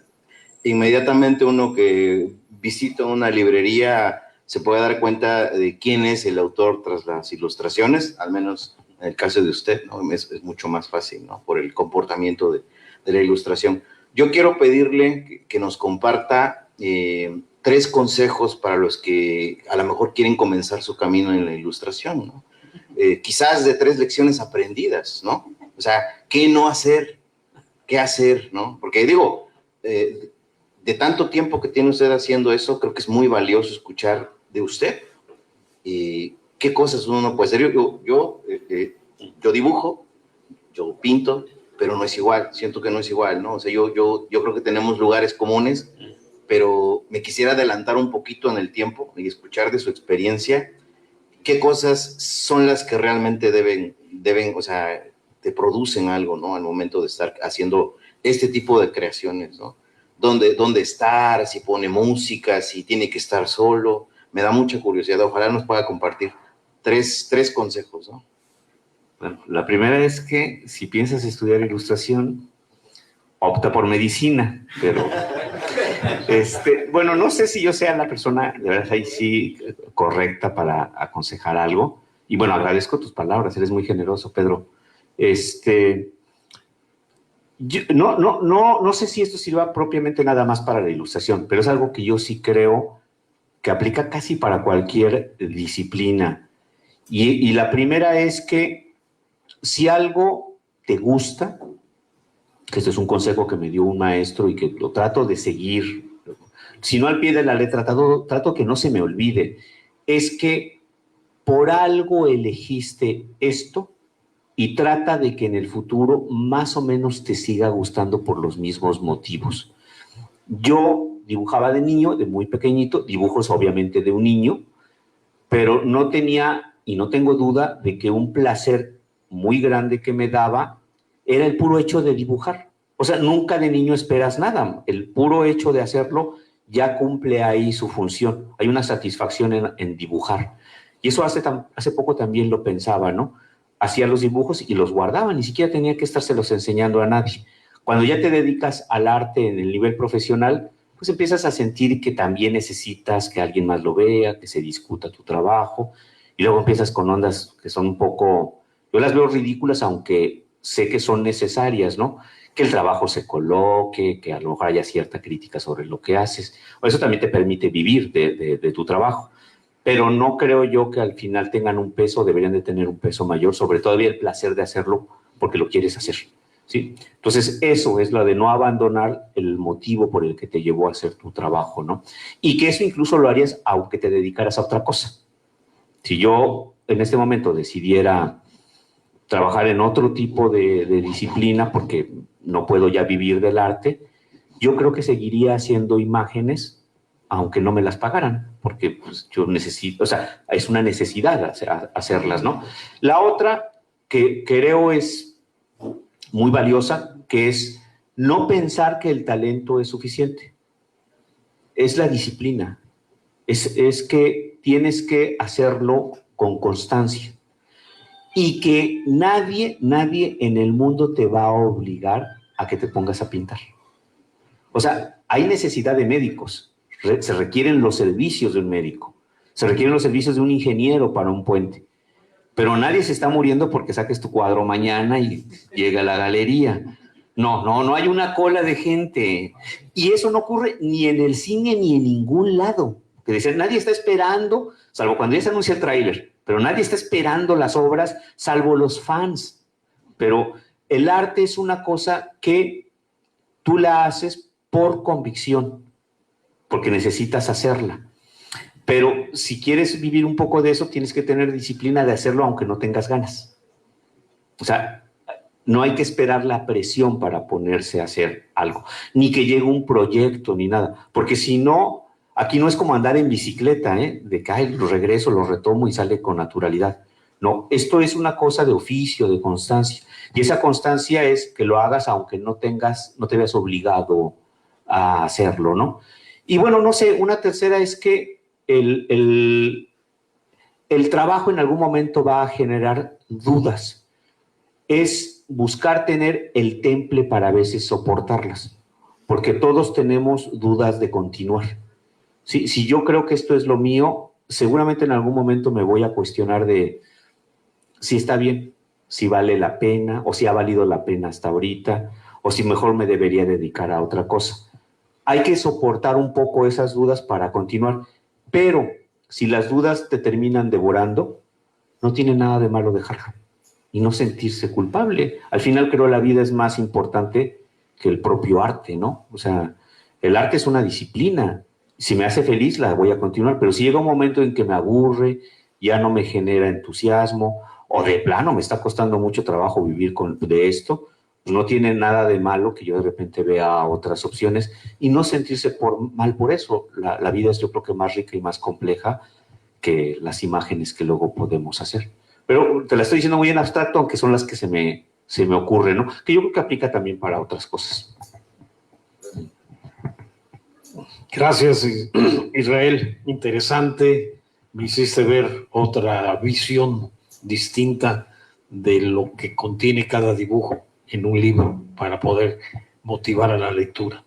Inmediatamente uno que visita una librería se puede dar cuenta de quién es el autor tras las ilustraciones, al menos en el caso de usted, ¿no? Es mucho más fácil, ¿no? Por el comportamiento de la ilustración. Yo quiero pedirle que nos comparta 3 consejos para los que a lo mejor quieren comenzar su camino en la ilustración, ¿no? Quizás de 3 lecciones aprendidas, ¿no? O sea, ¿qué no hacer? ¿Qué hacer? ¿No? Porque digo, de tanto tiempo que tiene usted haciendo eso, creo que es muy valioso escuchar de usted. ¿Qué cosas uno no puede hacer? Yo dibujo, yo pinto, pero no es igual, siento que no es igual, ¿no? O sea, yo creo que tenemos lugares comunes, pero me quisiera adelantar un poquito en el tiempo y escuchar de su experiencia. ¿Qué cosas son las que realmente deben, o sea, te producen algo, ¿no? Al momento de estar haciendo este tipo de creaciones, ¿no? ¿Dónde estar? Si pone música, si tiene que estar solo. Me da mucha curiosidad. Ojalá nos pueda compartir 3 consejos, ¿no? Bueno, la primera es que si piensas estudiar ilustración, opta por medicina, pero bueno, no sé si yo sea la persona, de verdad, ahí sí, correcta para aconsejar algo. Y bueno, agradezco tus palabras, eres muy generoso, Pedro. No sé si esto sirva propiamente nada más para la ilustración, pero es algo que yo sí creo que aplica casi para cualquier disciplina. Y la primera es que si algo te gusta, que este es un consejo que me dio un maestro y que lo trato de seguir, si no al pie de la letra, trato que no se me olvide, es que por algo elegiste esto y trata de que en el futuro más o menos te siga gustando por los mismos motivos. Yo dibujaba de niño, de muy pequeñito, dibujos obviamente de un niño, pero no tenía y no tengo duda de que un placer muy grande que me daba era el puro hecho de dibujar. O sea, nunca de niño esperas nada. El puro hecho de hacerlo ya cumple ahí su función. Hay una satisfacción en dibujar. Y eso hace poco también lo pensaba, ¿no? Hacía los dibujos y los guardaba, ni siquiera tenía que estárselos enseñando a nadie. Cuando ya te dedicas al arte en el nivel profesional, pues empiezas a sentir que también necesitas que alguien más lo vea, que se discuta tu trabajo, y luego empiezas con ondas que son un poco, yo las veo ridículas, aunque sé que son necesarias, ¿no? Que el trabajo se coloque, que a lo mejor haya cierta crítica sobre lo que haces. Eso también te permite vivir de tu trabajo. Pero no creo yo que al final tengan un peso, deberían de tener un peso mayor, sobre todavía el placer de hacerlo porque lo quieres hacer, ¿sí? Entonces, eso es lo de no abandonar el motivo por el que te llevó a hacer tu trabajo, ¿no? Y que eso incluso lo harías aunque te dedicaras a otra cosa. Si yo en este momento decidiera trabajar en otro tipo de disciplina porque no puedo ya vivir del arte, yo creo que seguiría haciendo imágenes aunque no me las pagaran, porque pues, yo necesito, o sea, es una necesidad hacerlas, ¿no? La otra que creo es muy valiosa, que es no pensar que el talento es suficiente. Es la disciplina. Es que tienes que hacerlo con constancia. Y que nadie en el mundo te va a obligar a que te pongas a pintar. O sea, hay necesidad de médicos. Se requieren los servicios de un médico, se requieren los servicios de un ingeniero para un puente, pero nadie se está muriendo porque saques tu cuadro mañana y llega a la galería. No hay una cola de gente. Y eso no ocurre ni en el cine ni en ningún lado. Que dicen, nadie está esperando, salvo cuando ya se anuncia el tráiler, pero nadie está esperando las obras, salvo los fans. Pero el arte es una cosa que tú la haces por convicción, porque necesitas hacerla. Pero si quieres vivir un poco de eso, tienes que tener disciplina de hacerlo aunque no tengas ganas. O sea, no hay que esperar la presión para ponerse a hacer algo, ni que llegue un proyecto, ni nada. Porque si no, aquí no es como andar en bicicleta, de que lo regreso, lo retomo y sale con naturalidad. No, esto es una cosa de oficio, de constancia. Y esa constancia es que lo hagas aunque no te veas obligado a hacerlo, ¿no? Y bueno, no sé, una tercera es que el trabajo en algún momento va a generar dudas. Es buscar tener el temple para a veces soportarlas, porque todos tenemos dudas de continuar. Si yo creo que esto es lo mío, seguramente en algún momento me voy a cuestionar de si está bien, si vale la pena, o si ha valido la pena hasta ahorita, o si mejor me debería dedicar a otra cosa. Hay que soportar un poco esas dudas para continuar, pero si las dudas te terminan devorando, no tiene nada de malo dejarlo y no sentirse culpable. Al final creo la vida es más importante que el propio arte, ¿no? O sea, el arte es una disciplina. Si me hace feliz, la voy a continuar, pero si llega un momento en que me aburre, ya no me genera entusiasmo, o de plano me está costando mucho trabajo vivir de esto, no tiene nada de malo que yo de repente vea otras opciones y no sentirse mal por eso. La vida es, yo creo que más rica y más compleja que las imágenes que luego podemos hacer. Pero te la estoy diciendo muy en abstracto, aunque son las que se me ocurren, ¿no? Que yo creo que aplica también para otras cosas. Gracias, Israel. Interesante. Me hiciste ver otra visión distinta de lo que contiene cada dibujo en un libro para poder motivar a la lectura.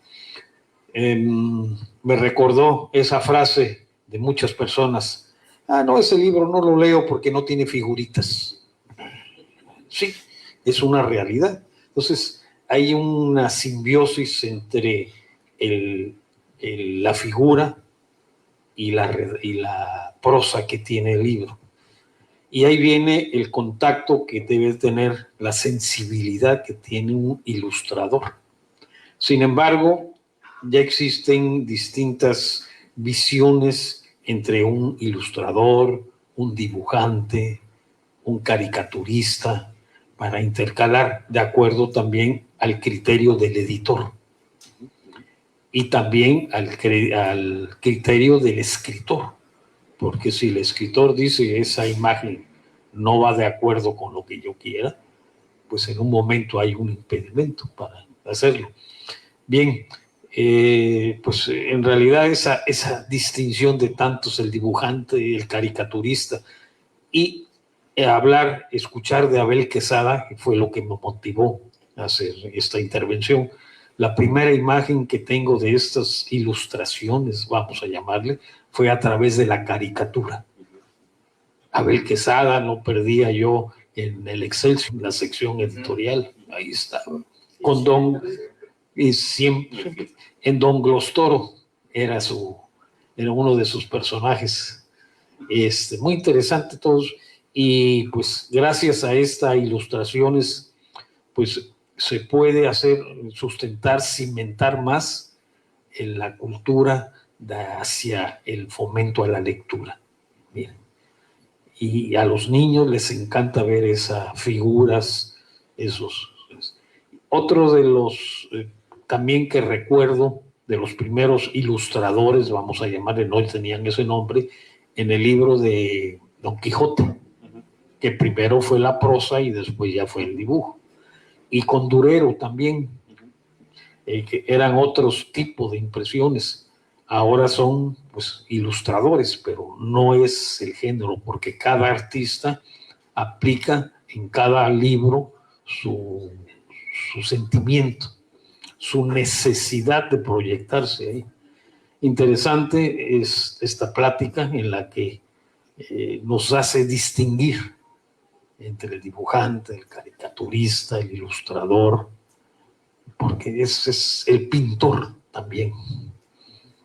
Me recordó esa frase de muchas personas: no, ese libro no lo leo porque no tiene figuritas. Sí, es una realidad. Entonces, hay una simbiosis entre la figura y la prosa que tiene el libro. Y ahí viene el contacto que debe tener, la sensibilidad que tiene un ilustrador. Sin embargo, ya existen distintas visiones entre un ilustrador, un dibujante, un caricaturista, para intercalar de acuerdo también al criterio del editor y también al criterio del escritor. Porque si el escritor dice esa imagen no va de acuerdo con lo que yo quiera, pues en un momento hay un impedimento para hacerlo. Bien, pues en realidad esa distinción de tantos, el dibujante, el caricaturista, y escuchar de Abel Quesada, que fue lo que me motivó a hacer esta intervención. La primera imagen que tengo de estas ilustraciones, vamos a llamarle, fue a través de la caricatura. Abel Quesada lo perdía yo en el Excelsior, en la sección editorial, ahí estaba, con en Don Glostoro, era uno de sus personajes, muy interesante todos, y pues gracias a estas ilustraciones, pues se puede sustentar, cimentar más en la cultura hacia el fomento a la lectura. Miren. Y a los niños les encanta ver esas figuras, Otro de los también que recuerdo, de los primeros ilustradores, vamos a llamarle, no tenían ese nombre, en el libro de Don Quijote, que primero fue la prosa y después ya fue el dibujo. Y con Durero también, que eran otros tipos de impresiones. Ahora son pues ilustradores, pero no es el género, porque cada artista aplica en cada libro su sentimiento, su necesidad de proyectarse ahí. Interesante es esta plática en la que nos hace distinguir entre el dibujante, el caricaturista, el ilustrador, porque es el pintor también.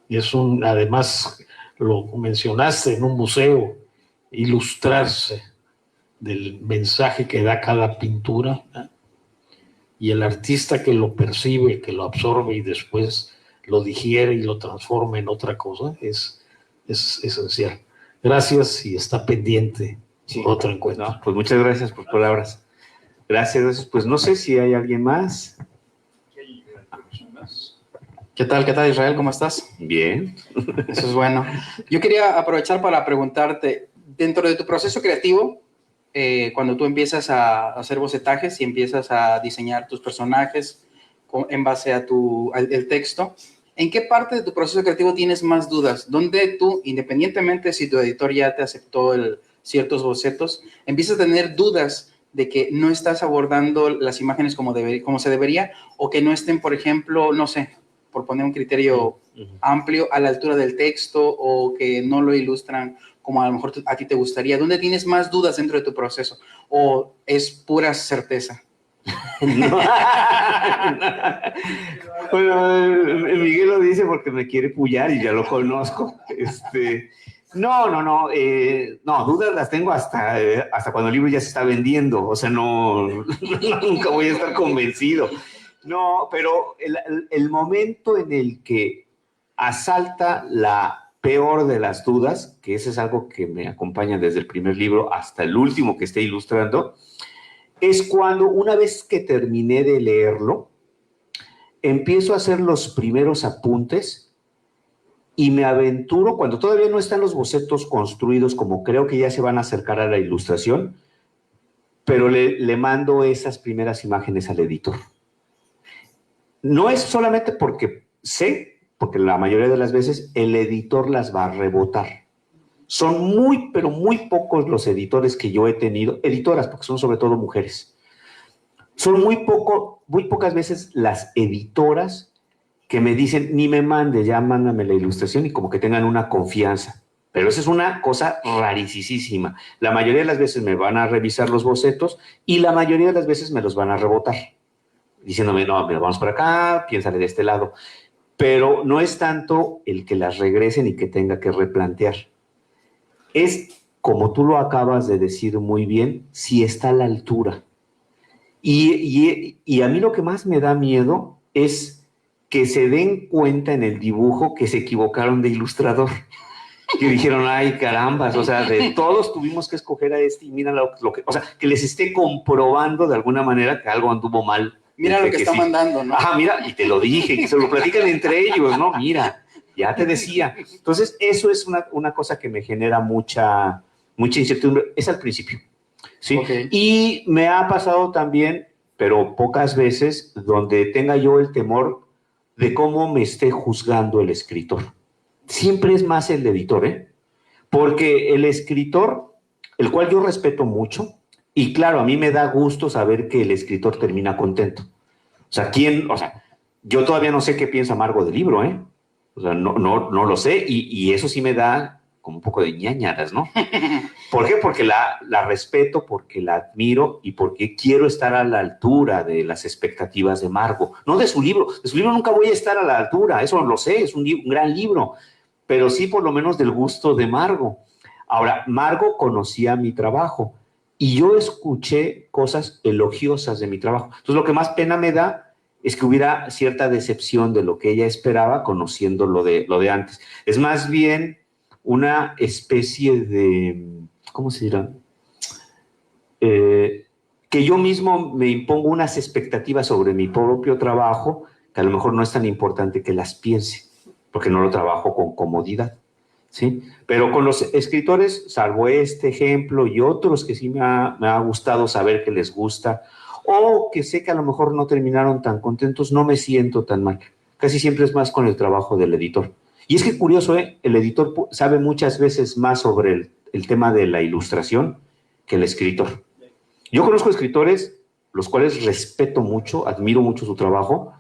Y además, lo mencionaste en un museo, ilustrarse del mensaje que da cada pintura, ¿eh? Y el artista que lo percibe, que lo absorbe y después lo digiere y lo transforma en otra cosa, es esencial. Gracias y está pendiente otro encuentro. No, pues muchas gracias por palabras. Gracias. Pues no sé si hay alguien más. ¿Qué tal, Israel? ¿Cómo estás? Bien. Eso es bueno. Yo quería aprovechar para preguntarte, dentro de tu proceso creativo, cuando tú empiezas a hacer bocetajes y empiezas a diseñar tus personajes en base a el texto, ¿en qué parte de tu proceso creativo tienes más dudas? ¿Dónde tú, independientemente si tu editor ya te aceptó ciertos bocetos, empiezas a tener dudas de que no estás abordando las imágenes como se debería, o que no estén, por ejemplo, no sé, por poner un criterio amplio, a la altura del texto, o que no lo ilustran como a lo mejor a ti te gustaría? ¿Dónde tienes más dudas dentro de tu proceso? ¿O es pura certeza? Bueno, Miguel lo dice porque me quiere pullar y ya lo conozco. No, dudas las tengo hasta cuando el libro ya se está vendiendo. O sea, nunca voy a estar convencido. No, pero el momento en el que asalta la peor de las dudas, que eso es algo que me acompaña desde el primer libro hasta el último que esté ilustrando, es cuando, una vez que terminé de leerlo, empiezo a hacer los primeros apuntes y me aventuro, cuando todavía no están los bocetos construidos, como creo que ya se van a acercar a la ilustración, pero le mando esas primeras imágenes al editor. No es solamente porque porque la mayoría de las veces el editor las va a rebotar. Son muy, pero muy pocos los editores que yo he tenido, editoras, porque son sobre todo mujeres. Son muy pocas veces las editoras que me dicen, ni me mande, ya mándame la ilustración, y como que tengan una confianza. Pero esa es una cosa rarísima. La mayoría de las veces me van a revisar los bocetos y la mayoría de las veces me los van a rebotar. diciéndome, no, mira, vamos por acá, piénsale de este lado. Pero no es tanto el que las regresen y que tenga que replantear. Es, como tú lo acabas de decir muy bien, si está a la altura. Y a mí lo que más me da miedo es que se den cuenta en el dibujo que se equivocaron de ilustrador. Que dijeron, ay, carambas, o sea, de todos tuvimos que escoger a este y mira lo que, o sea, que les esté comprobando de alguna manera que algo anduvo mal. Mira lo que está mandando, ¿no? Ajá, mira, y te lo dije, que se lo platican entre ellos, ¿no? Mira, ya te decía. Entonces, eso es una cosa que me genera mucha incertidumbre. Es al principio, ¿sí? Okay. Y me ha pasado también, pero pocas veces, donde tenga yo el temor de cómo me esté juzgando el escritor. Siempre es más el editor, ¿eh? Porque el escritor, el cual yo respeto mucho, y claro, a mí me da gusto saber que el escritor termina contento. O sea, yo todavía no sé qué piensa Margo del libro, ¿eh? O sea, no lo sé, y eso sí me da como un poco de ñañaras, ¿no? ¿Por qué? Porque la respeto, porque la admiro y porque quiero estar a la altura de las expectativas de Margo. No de su libro nunca voy a estar a la altura, eso lo sé, es un gran libro, pero sí por lo menos del gusto de Margo. Ahora, Margo conocía mi trabajo y yo escuché cosas elogiosas de mi trabajo. Entonces, lo que más pena me da es que hubiera cierta decepción de lo que ella esperaba conociendo lo de antes. Es más bien una especie de, ¿cómo se dirá? Que yo mismo me impongo unas expectativas sobre mi propio trabajo que a lo mejor no es tan importante que las piense, porque no lo trabajo con comodidad, ¿sí? Pero con los escritores, salvo este ejemplo y otros que sí me ha gustado saber que les gusta, o que sé que a lo mejor no terminaron tan contentos, no me siento tan mal. Casi siempre es más con el trabajo del editor. Y es que curioso, el editor sabe muchas veces más sobre el tema de la ilustración que el escritor. Yo conozco escritores los cuales respeto mucho, admiro mucho su trabajo,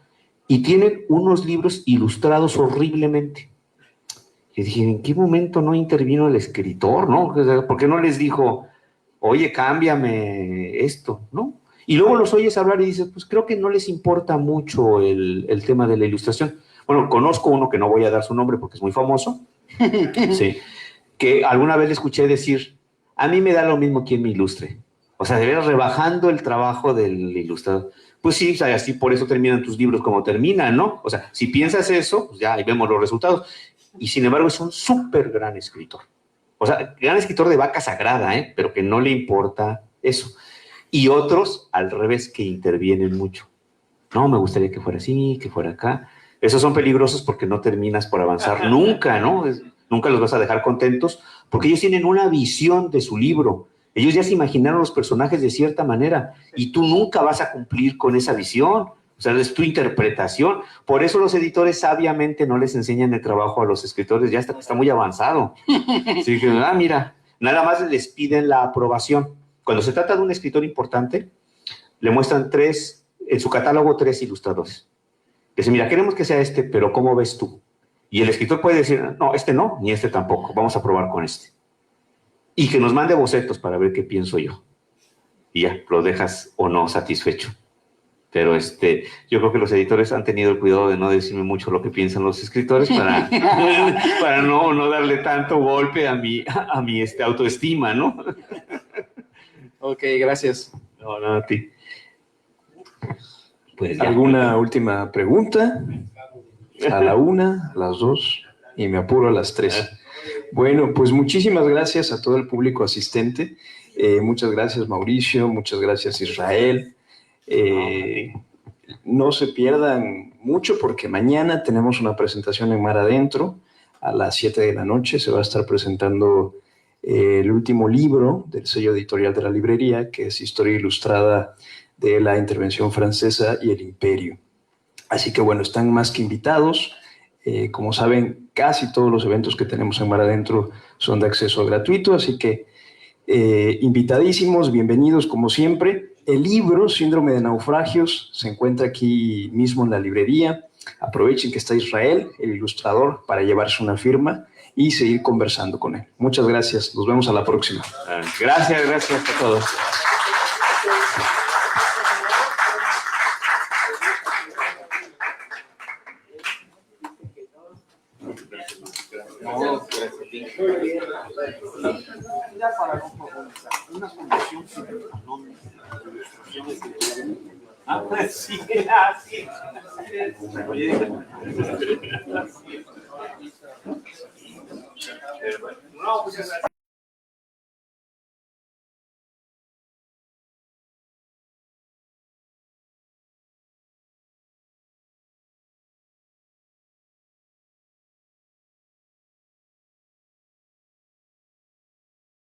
y tienen unos libros ilustrados horriblemente. Y dije, ¿en qué momento no intervino el escritor, no? ¿Por qué no les dijo, oye, cámbiame esto, no? Y luego los oyes hablar y dices, pues creo que no les importa mucho el tema de la ilustración. Bueno, conozco uno que no voy a dar su nombre porque es muy famoso, sí, que alguna vez le escuché decir, a mí me da lo mismo quien me ilustre. O sea, de veras rebajando el trabajo del ilustrador. Pues sí, o sea, así por eso terminan tus libros como terminan, ¿no? O sea, si piensas eso, pues ya ahí vemos los resultados. Y sin embargo es un súper gran escritor. O sea, gran escritor de vaca sagrada, pero que no le importa eso. Y otros, al revés, que intervienen mucho. No, me gustaría que fuera así, que fuera acá. Esos son peligrosos porque no terminas por avanzar nunca, ¿no? Nunca los vas a dejar contentos porque ellos tienen una visión de su libro. Ellos ya se imaginaron los personajes de cierta manera y tú nunca vas a cumplir con esa visión. O sea, es tu interpretación. Por eso los editores sabiamente no les enseñan el trabajo a los escritores ya hasta que está muy avanzado. Así que, mira, nada más les piden la aprobación. Cuando se trata de un escritor importante, le muestran en su catálogo 3 ilustradores. Dice, mira, queremos que sea este, pero ¿cómo ves tú? Y el escritor puede decir, no, este no, ni este tampoco, vamos a probar con este. Y que nos mande bocetos para ver qué pienso yo. Y ya, lo dejas o no satisfecho. Pero yo creo que los editores han tenido el cuidado de no decirme mucho lo que piensan los escritores para no darle tanto golpe a mi autoestima, ¿no? Ok, gracias. No, a ti. Pues ¿alguna última pregunta? A la 1, a las 2 y me apuro a las 3. Bueno, pues muchísimas gracias a todo el público asistente. Muchas gracias, Mauricio. Muchas gracias, Israel. No se pierdan mucho porque mañana tenemos una presentación en Mar Adentro. A las 7 de la noche se va a estar presentando el último libro del sello editorial de la librería, que es Historia Ilustrada de la Intervención Francesa y el Imperio. Así que bueno, están más que invitados. Como saben, casi todos los eventos que tenemos en Mar Adentro son de acceso gratuito, así que invitadísimos, bienvenidos como siempre. El libro, Síndrome de Naufragios, se encuentra aquí mismo en la librería. Aprovechen que está Israel, el ilustrador, para llevarse una firma y seguir conversando con él. Muchas gracias, nos vemos a la próxima. Gracias a todos. Ya para no profundizar, una condición sobre el canon de ilustraciones de sí, así. No, pues